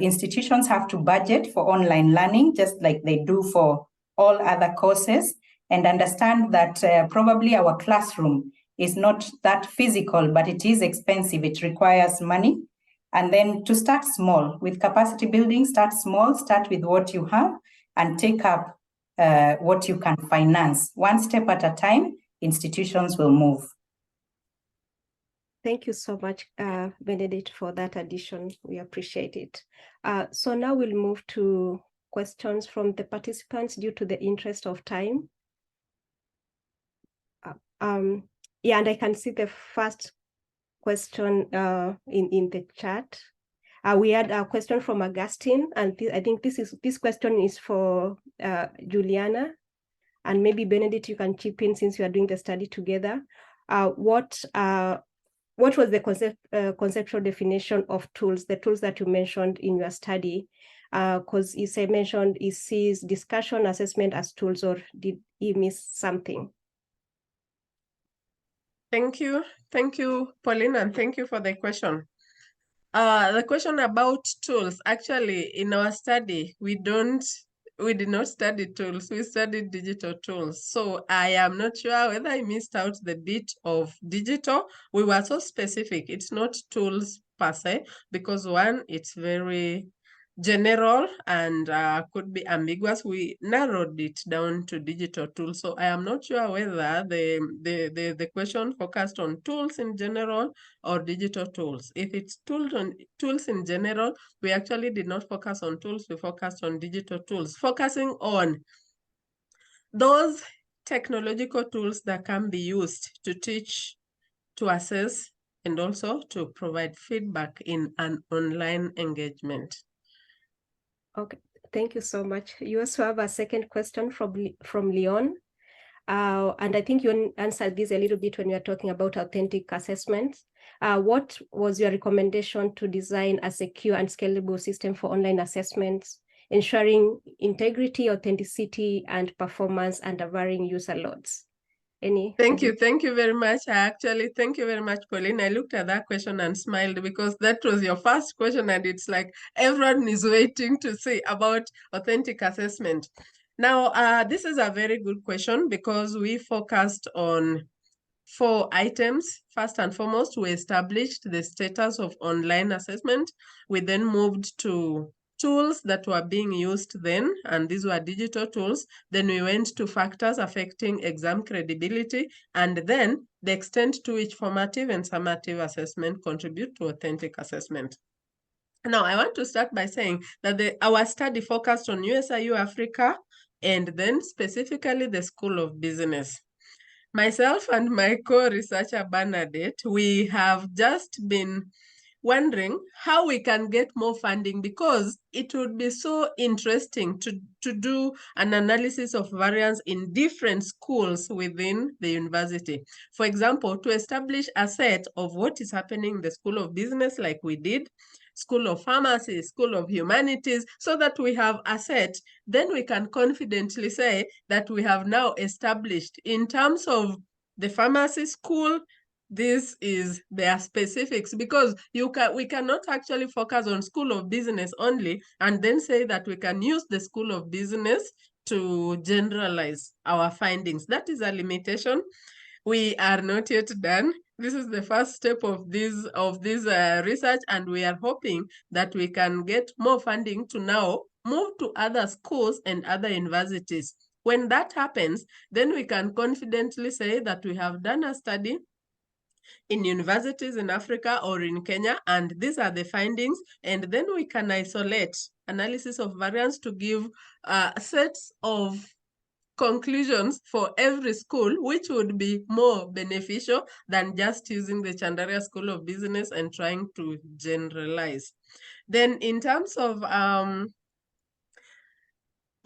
Institutions have to budget for online learning, just like they do for all other courses, and understand that probably our classroom is not that physical, but it is expensive. It requires money. And then to start small with capacity building, start small, start with what you have, and take up what you can finance. One step at a time, institutions will move. Thank you so much, Benedict, for that addition. We appreciate it. So now we'll move to questions from the participants due to the interest of time. Yeah, and I can see the first question in the chat. We had a question from Augustine, and I think this question is for Juliana, and maybe Benedict, you can chip in since you are doing the study together. What was the conceptual definition of tools, the tools that you mentioned in your study? Because you mentioned he sees discussion assessment as tools, or did he miss something? Thank you, Pauline, and thank you for the question. The question about tools, actually, in our study, we did not study tools, we studied digital tools. So I am not sure whether I missed out the bit of digital. We were so specific. It's not tools per se, because one, it's very general and could be ambiguous. We narrowed it down to digital tools. So I am not sure whether the question focused on tools in general or digital tools. If it's tools in general, we actually did not focus on tools, we focused on digital tools, focusing on those technological tools that can be used to teach, to assess, and also to provide feedback in an online engagement. Okay, thank you so much. You also have a second question from Leon. And I think you answered this a little bit when you were talking about authentic assessments. What was your recommendation to design a secure and scalable system for online assessments, ensuring integrity, authenticity, and performance under varying user loads? Thank you very much. Thank you very much, Pauline. I looked at that question and smiled, because that was your first question, and it's like everyone is waiting to see about authentic assessment. Now, this is a very good question, because we focused on 4 items. First and foremost, we established the status of online assessment. We then moved to tools that were being used then, and these were digital tools. Then we went to factors affecting exam credibility, and then the extent to which formative and summative assessment contribute to authentic assessment. Now, I want to start by saying that our study focused on USIU Africa, and then specifically the School of Business. Myself and my co-researcher Bernadette, we have just been wondering how we can get more funding, because it would be so interesting to do an analysis of variance in different schools within the university. For example, to establish a set of what is happening in the School of Business, like we did, School of Pharmacy, School of Humanities, so that we have a set, then we can confidently say that we have now established, in terms of the pharmacy school, this is their specifics, because we cannot actually focus on School of Business only and then say that we can use the School of Business to generalize our findings. That is a limitation. We are not yet done. This is the first step of this research, and we are hoping that we can get more funding to now move to other schools and other universities. When that happens, then we can confidently say that we have done a study in universities in Africa or in Kenya, and these are the findings, and then we can isolate analysis of variance to give sets of conclusions for every school, which would be more beneficial than just using the Chandaria School of Business and trying to generalize. Then in terms of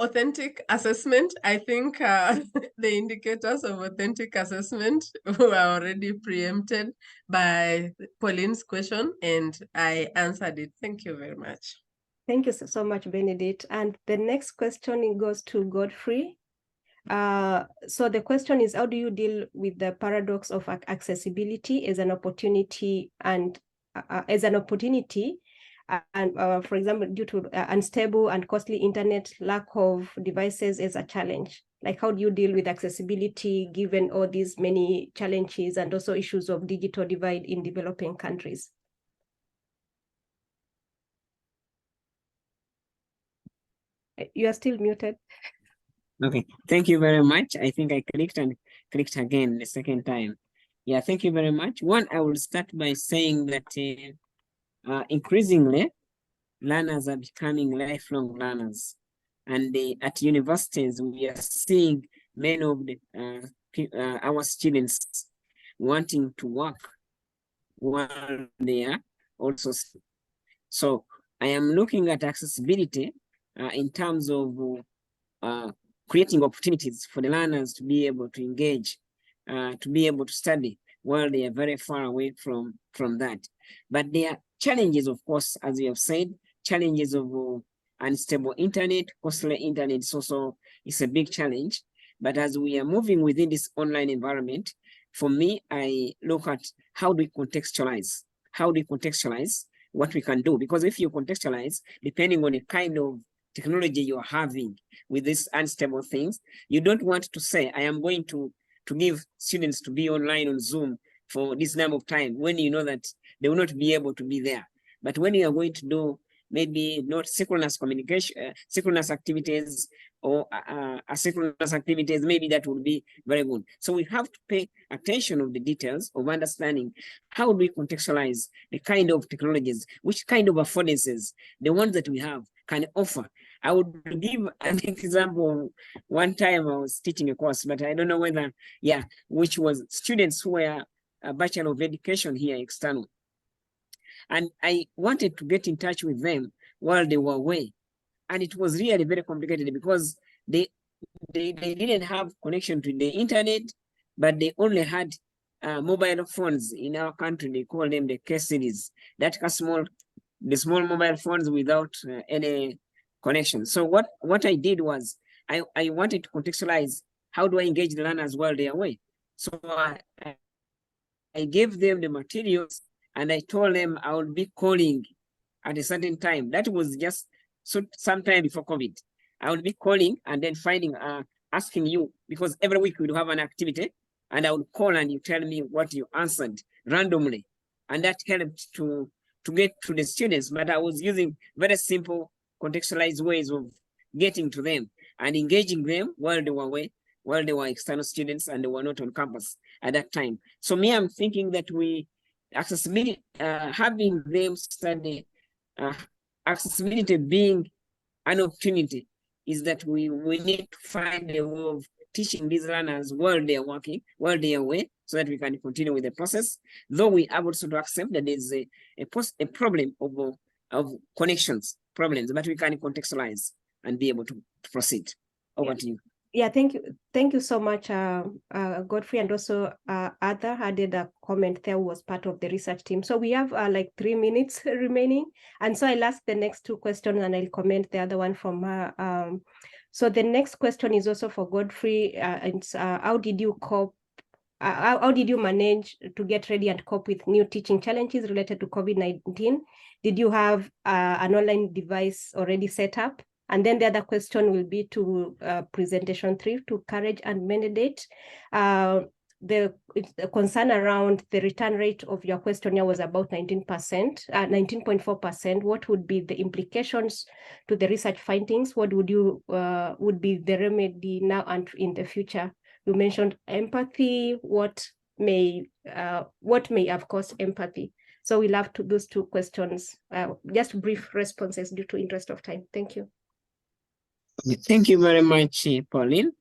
authentic assessment, I think the indicators of authentic assessment were already preempted by Pauline's question, and I answered it. Thank you very much. Thank you so much, Benedict. And the next question goes to Godfrey. So the question is, how do you deal with the paradox of accessibility as an opportunity and for example, due to unstable and costly internet, lack of devices as a challenge? Like, how do you deal with accessibility given all these many challenges and also issues of digital divide in developing countries? You are still muted. Okay, thank you very much. I think I clicked and clicked again the second time. Yeah, thank you very much. One, I will start by saying that increasingly, learners are becoming lifelong learners. And at universities, we are seeing many of our students wanting to work while they are also. So I am looking at accessibility in terms of creating opportunities for the learners to be able to engage, to be able to study while they are very far away from that. But there are challenges, of course, as we have said, challenges of unstable internet, costly internet is a big challenge. But as we are moving within this online environment, for me, I look at how do we contextualize? How do we contextualize what we can do? Because if you contextualize, depending on the kind of technology you're having with these unstable things, you don't want to say, I am going to give students to be online on Zoom for this number of time when you know that they will not be able to be there. But when you are going to do maybe not synchronous communication, synchronous activities or asynchronous activities, maybe that would be very good. So we have to pay attention of the details of understanding how do we contextualize the kind of technologies, which kind of affordances the ones that we have can offer. I would give an example. One time I was teaching a course, but I don't know whether, which was students who were a Bachelor of Education here, external. And I wanted to get in touch with them while they were away. And it was really very complicated because they didn't have connection to the internet, but they only had mobile phones. In our country, they call them the case series. That the small mobile phones without any connection. So what I did was I wanted to contextualize how do I engage the learners while they're away. So I gave them the materials and I told them I would be calling at a certain time. That was just sometime before COVID. I would be calling and then asking you, because every week we would have an activity and I would call and you tell me what you answered randomly. And that helped to get to the students, but I was using very simple contextualized ways of getting to them and engaging them while they were away, while they were external students and they were not on campus at that time. So me, I'm thinking that accessibility, having them study, accessibility being an opportunity, is that we need to find a way of teaching these learners while they are working, while they are away, so that we can continue with the process. Though we have also to accept that there's a problem of connections problems, but we can contextualize and be able to proceed. Over to you. Yeah, thank you so much, Godfrey, and also Arthur added a comment there, was part of the research team. So we have like 3 minutes remaining, and so I'll ask the next 2 questions and I'll comment the other one from her. So the next question is also for Godfrey. It's how did you cope how did you manage to get ready and cope with new teaching challenges related to COVID-19? Did you have an online device already set up? And then the other question will be to presentation 3 to Courage and Benedict. The concern around the return rate of your questionnaire was about 19.4%. What would be the implications to the research findings? What would be the remedy now and in the future? You mentioned empathy. What may have caused empathy? So we'll have those 2 questions. Just brief responses due to interest of time. Thank you. Thank you very much, Pauline.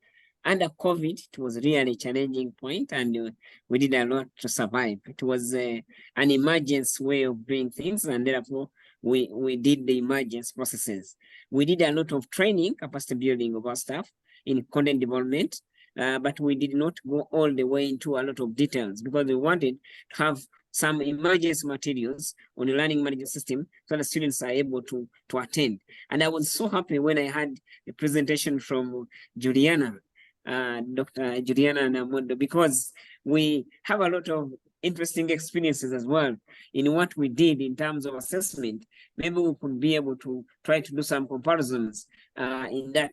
Under COVID, it was really a challenging point, and we did a lot to survive. It was an emergency way of doing things, and therefore we did the emergency processes. We did a lot of training, capacity building of our staff in content development, but we did not go all the way into a lot of details because we wanted to have some emergency materials on the learning management system so the students are able to attend. And I was so happy when I had the presentation from Juliana, Dr. Juliana Namondo, because we have a lot of interesting experiences as well in what we did in terms of assessment. Maybe we could be able to try to do some comparisons in that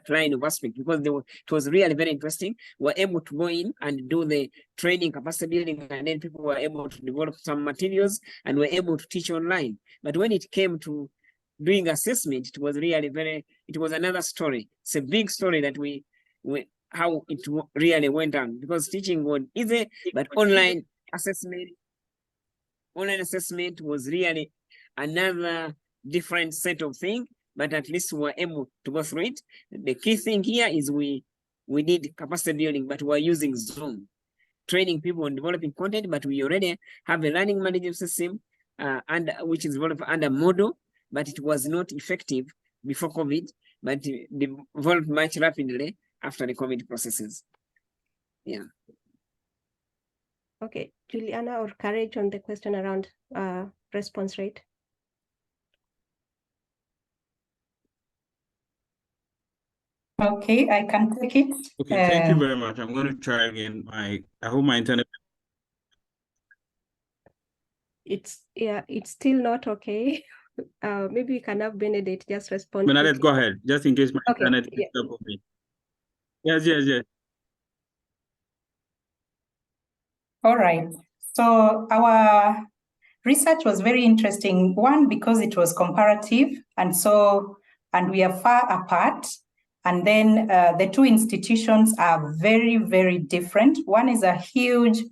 line of aspect, because it was really very interesting. We were able to go in and do the training, capacity building, and then people were able to develop some materials and were able to teach online. But when it came to doing assessment, it was really it was another story. It's a big story that how it really went on, because teaching was easy, but online assessment was really another different set of things, but at least we were able to go through it. The key thing here is we did capacity building, but we're using Zoom, training people on developing content, but we already have a learning management system which is developed under Moodle, but it was not effective before COVID, but it developed much rapidly after the COVID processes. Yeah. Okay, Juliana or Courage on the question around response rate. Okay, I can take it. Okay, thank you very much. I'm going to try again. I hope my internet. It's still not okay. Maybe we can have Benedict just respond. Benedict, go ahead, just in case my internet is yeah. up with me. Yes. All right. So our research was very interesting. One, because it was comparative, and we are far apart. And then the 2 institutions are very, very different. One is a huge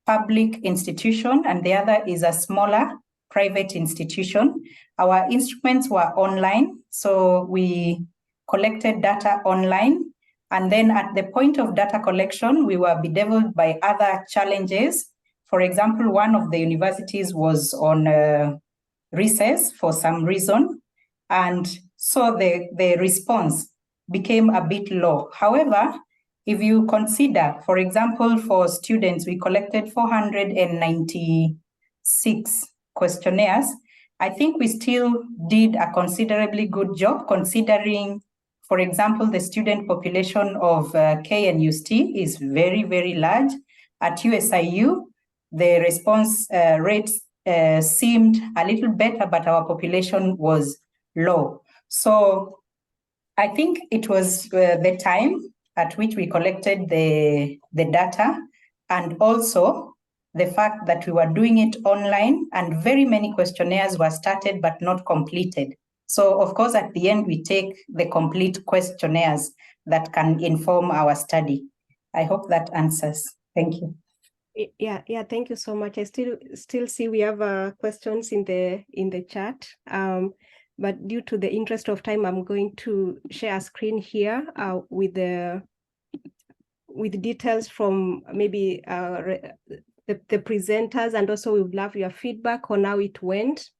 public institution, and the other is a smaller private institution. Our instruments were online, so we collected data online. And then at the point of data collection, we were bedeviled by other challenges. For example, one of the universities was on recess for some reason. And so the response became a bit low. However, if you consider, for example, for students, we collected 496 questionnaires. I think we still did a considerably good job, considering, for example, the student population of KNUST is very, very large. At USIU, the response rates seemed a little better, but our population was low. So I think it was the time at which we collected the data, and also the fact that we were doing it online, and very many questionnaires were started but not completed. So of course, at the end, we take the complete questionnaires that can inform our study. I hope that answers. Thank you. Yeah, thank you so much. I still see we have questions in the chat. But due to the interest of time, I'm going to share a screen here with details from maybe the presenters, and also we would love your feedback on how it went.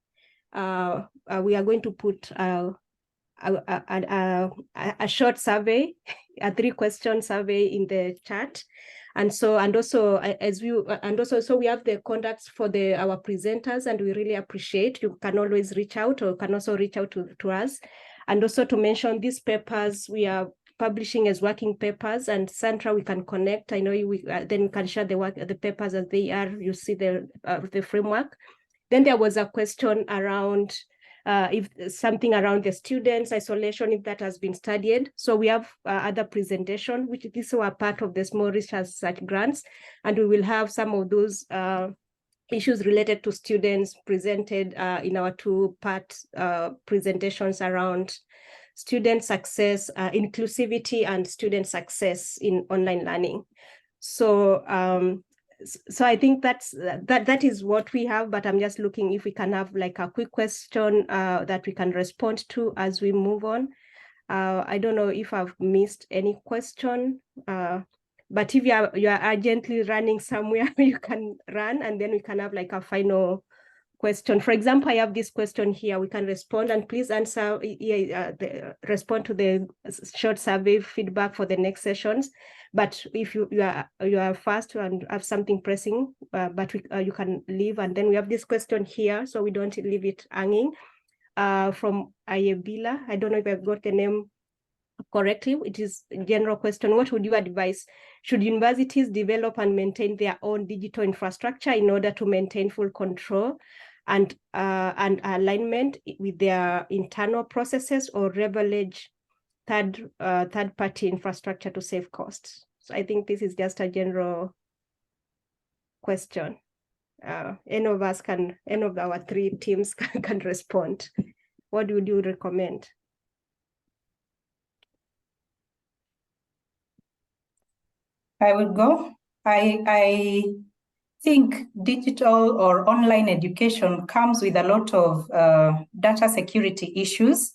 We are going to put a short survey, a 3-question survey in the chat. So we have the contacts for our presenters, and we really appreciate. You can always reach out, or can also reach out to us. And also to mention these papers, we are publishing as working papers, and Sandra, we can connect. I know we then we can share the papers as they are. You see the framework. Then there was a question around if something around the students' isolation, if that has been studied. So we have other presentation, which these were part of the small research grants, and we will have some of those issues related to students presented in our two-part presentations around student success, inclusivity, and student success in online learning. So so I think that is what we have, but I'm just looking if we can have like a quick question that we can respond to as we move on. I don't know if I've missed any question, but if you are urgently running somewhere, you can run, and then we can have like a final question. For example, I have this question here. We can respond, and please answer, respond to the short survey feedback for the next sessions. But if you are fast and have something pressing, but you can leave. And then we have this question here, so we don't leave it hanging. From Ayebila, I don't know if I've got the name correctly. It is a general question. What would you advise? Should universities develop and maintain their own digital infrastructure in order to maintain full control and alignment with their internal processes, or leverage third-party infrastructure to save costs? So I think this is just a general question. Any of our three teams can respond. What would you recommend? I will go. I think digital or online education comes with a lot of data security issues.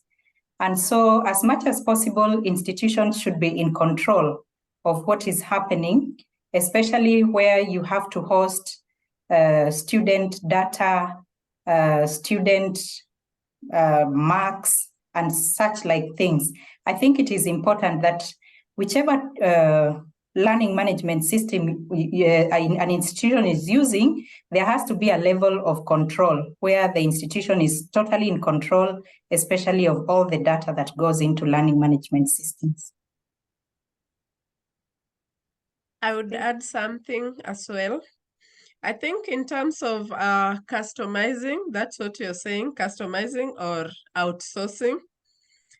And so as much as possible, institutions should be in control of what is happening, especially where you have to host student data, student marks, and such like things. I think it is important that whichever learning management system an institution is using, there has to be a level of control where the institution is totally in control, especially of all the data that goes into learning management systems. I would add something as well. I think in terms of customizing, that's what you're saying, customizing or outsourcing.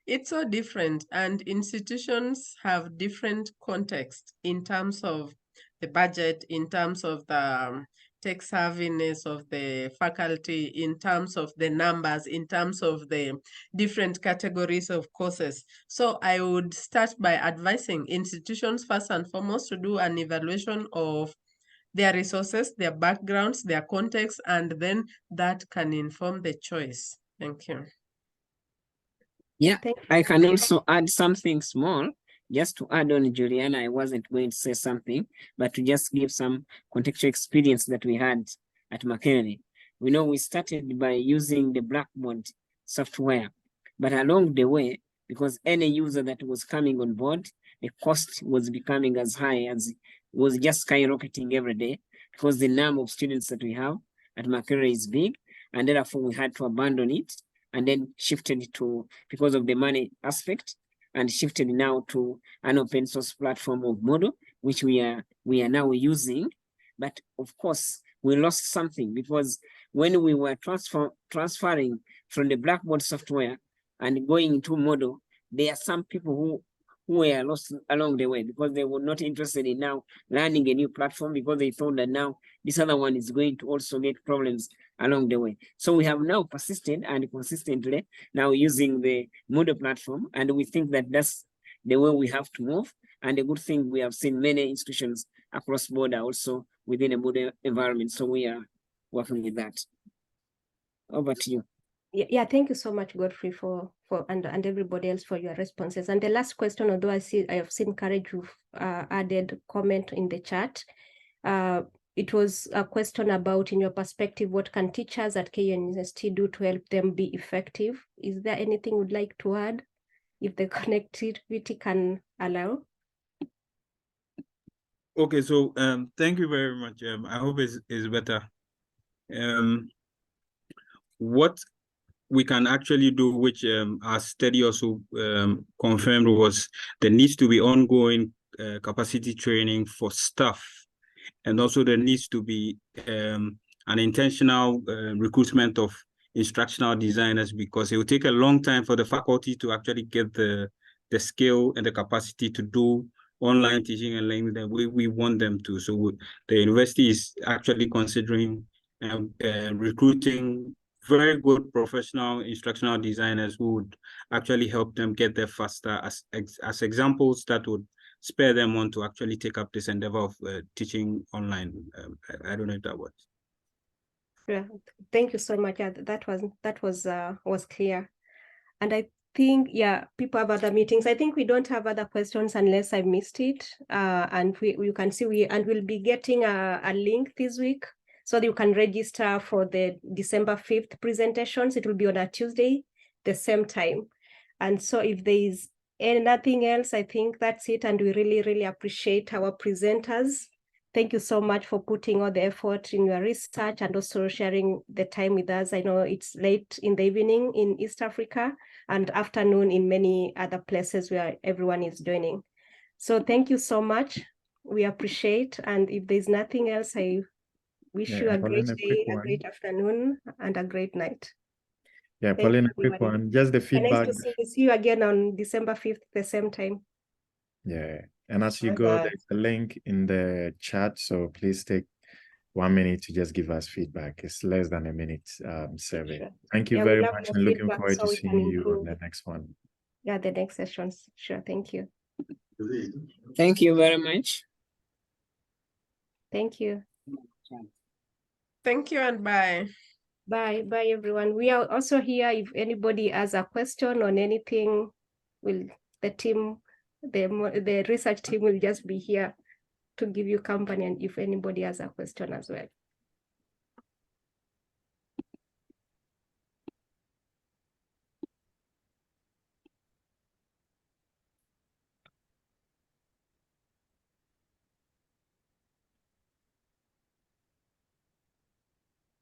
It's so different, and institutions have different context in terms of the budget, in terms of the tech savviness of the faculty, in terms of the numbers, in terms of the different categories of courses. So I would start by advising institutions first and foremost to do an evaluation of their resources, their backgrounds, their context, and then that can inform the choice. Thank you. Yeah, I can also add something small, just to add on Juliana. I wasn't going to say something, but to just give some contextual experience that we had at Makerere. We know we started by using the Blackboard software, but along the way, because any user that was coming on board, the cost was becoming as high as was just skyrocketing every day, because the number of students that we have at Makerere is big, and therefore we had to abandon it, and then shifted to, because of the money aspect, and shifted now to an open source platform of Moodle, which we are now using. But of course, we lost something, because when we were transferring from the Blackboard software and going into Moodle, there are some people who were lost along the way, because they were not interested in now learning a new platform, because they thought that now this other one is going to also get problems along the way. So we have now persisted and consistently now using the Moodle platform, and we think that that's the way we have to move. And a good thing, we have seen many institutions across border also within a Moodle environment. So we are working with that. Over to you. Yeah, thank you so much, Godfrey, and everybody else for your responses. And the last question, although I have seen Courage, you've added comment in the chat. It was a question about, in your perspective, what can teachers at KUNST do to help them be effective? Is there anything you'd like to add, if the connectivity can allow? Okay, so thank you very much. we can actually do, which our study also confirmed, was there needs to be ongoing capacity training for staff, and also there needs to be an intentional recruitment of instructional designers, because it will take a long time for the faculty to actually get the skill and the capacity to do online teaching and learning the way we want them to. So the university is actually considering recruiting very good professional instructional designers who would actually help them get there faster, as examples that would spur them on to actually take up this endeavor of teaching online. I don't know if that works. Yeah, thank you so much. Yeah, that was clear. And I think, yeah, people have other meetings. I think we don't have other questions unless I missed it. And you can see we'll be getting a link this week so that you can register for the December 5th presentations. It will be on a Tuesday, the same time. And so if there is nothing else, I think that's it. And we really, really appreciate our presenters. Thank you so much for putting all the effort in your research and also sharing the time with us. I know it's late in the evening in East Africa and afternoon in many other places where everyone is joining. So thank you so much. We appreciate. And if there's nothing else, I wish you a great day, a great afternoon, and a great night. Yeah, Pauline, a quick one. Just the feedback. Nice to see you again on December 5th, the same time. Yeah. And as you go, there's a link in the chat. So please take 1 minute to just give us feedback. It's less than a minute survey. Sure. Thank you very much. And looking forward to seeing you on the next one. Yeah, the next sessions. Sure. Thank you. Thank you very much. Thank you. Thank you and bye. Bye. Bye, everyone. We are also here. If anybody has a question on anything, the team, the research team will just be here to give you company, and if anybody has a question as well.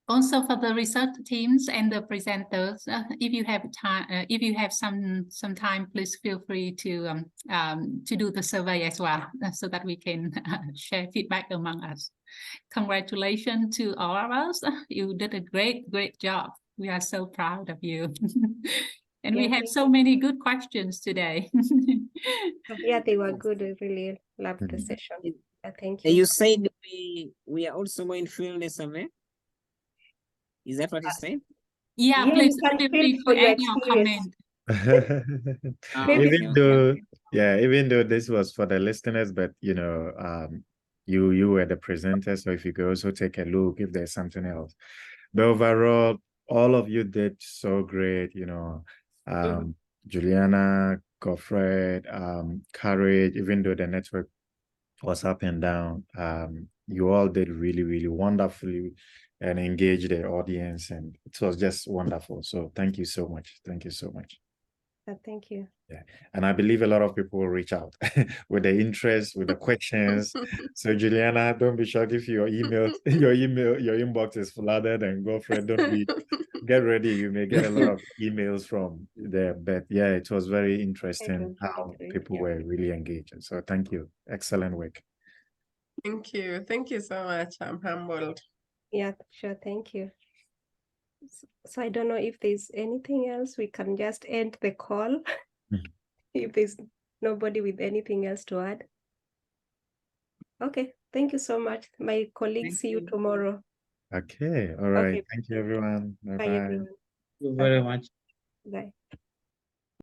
Also, for the research teams and the presenters, if you have time, if you have some time, please feel free to do the survey as well, so that we can share feedback among us. Congratulations to all of us. You did a great job. We are so proud of you. And we have so many good questions today. Yeah, they were good. I really loved the session. Thank you. You said we are also going to fill the survey. Is that what you said? Yeah, please feel free to add your comment. Even though this was for the listeners, but you were the presenter, so if you could also take a look if there's something else. But overall, all of you did so great, Juliana, Godfred, Courage, even though the network was up and down, you all did really wonderfully and engaged the audience, and it was just wonderful. So thank you so much. Thank you so much. Thank you. Yeah, and I believe a lot of people will reach out with the interest, with the questions. So Juliana, don't be shocked if your inbox is flooded, and Godfred, get ready. You may get a lot of emails from there. But yeah, it was very interesting how people were really engaged. So thank you. Excellent work. Thank you. Thank you so much. I'm humbled. Yeah, sure. Thank you. So I don't know if there's anything else. We can just end the call if there's nobody with anything else to add. Okay, thank you so much. My colleagues, see you tomorrow. Okay, all right. Okay. Thank you, everyone. Bye-bye. Bye, everyone. Thank you very much. Bye.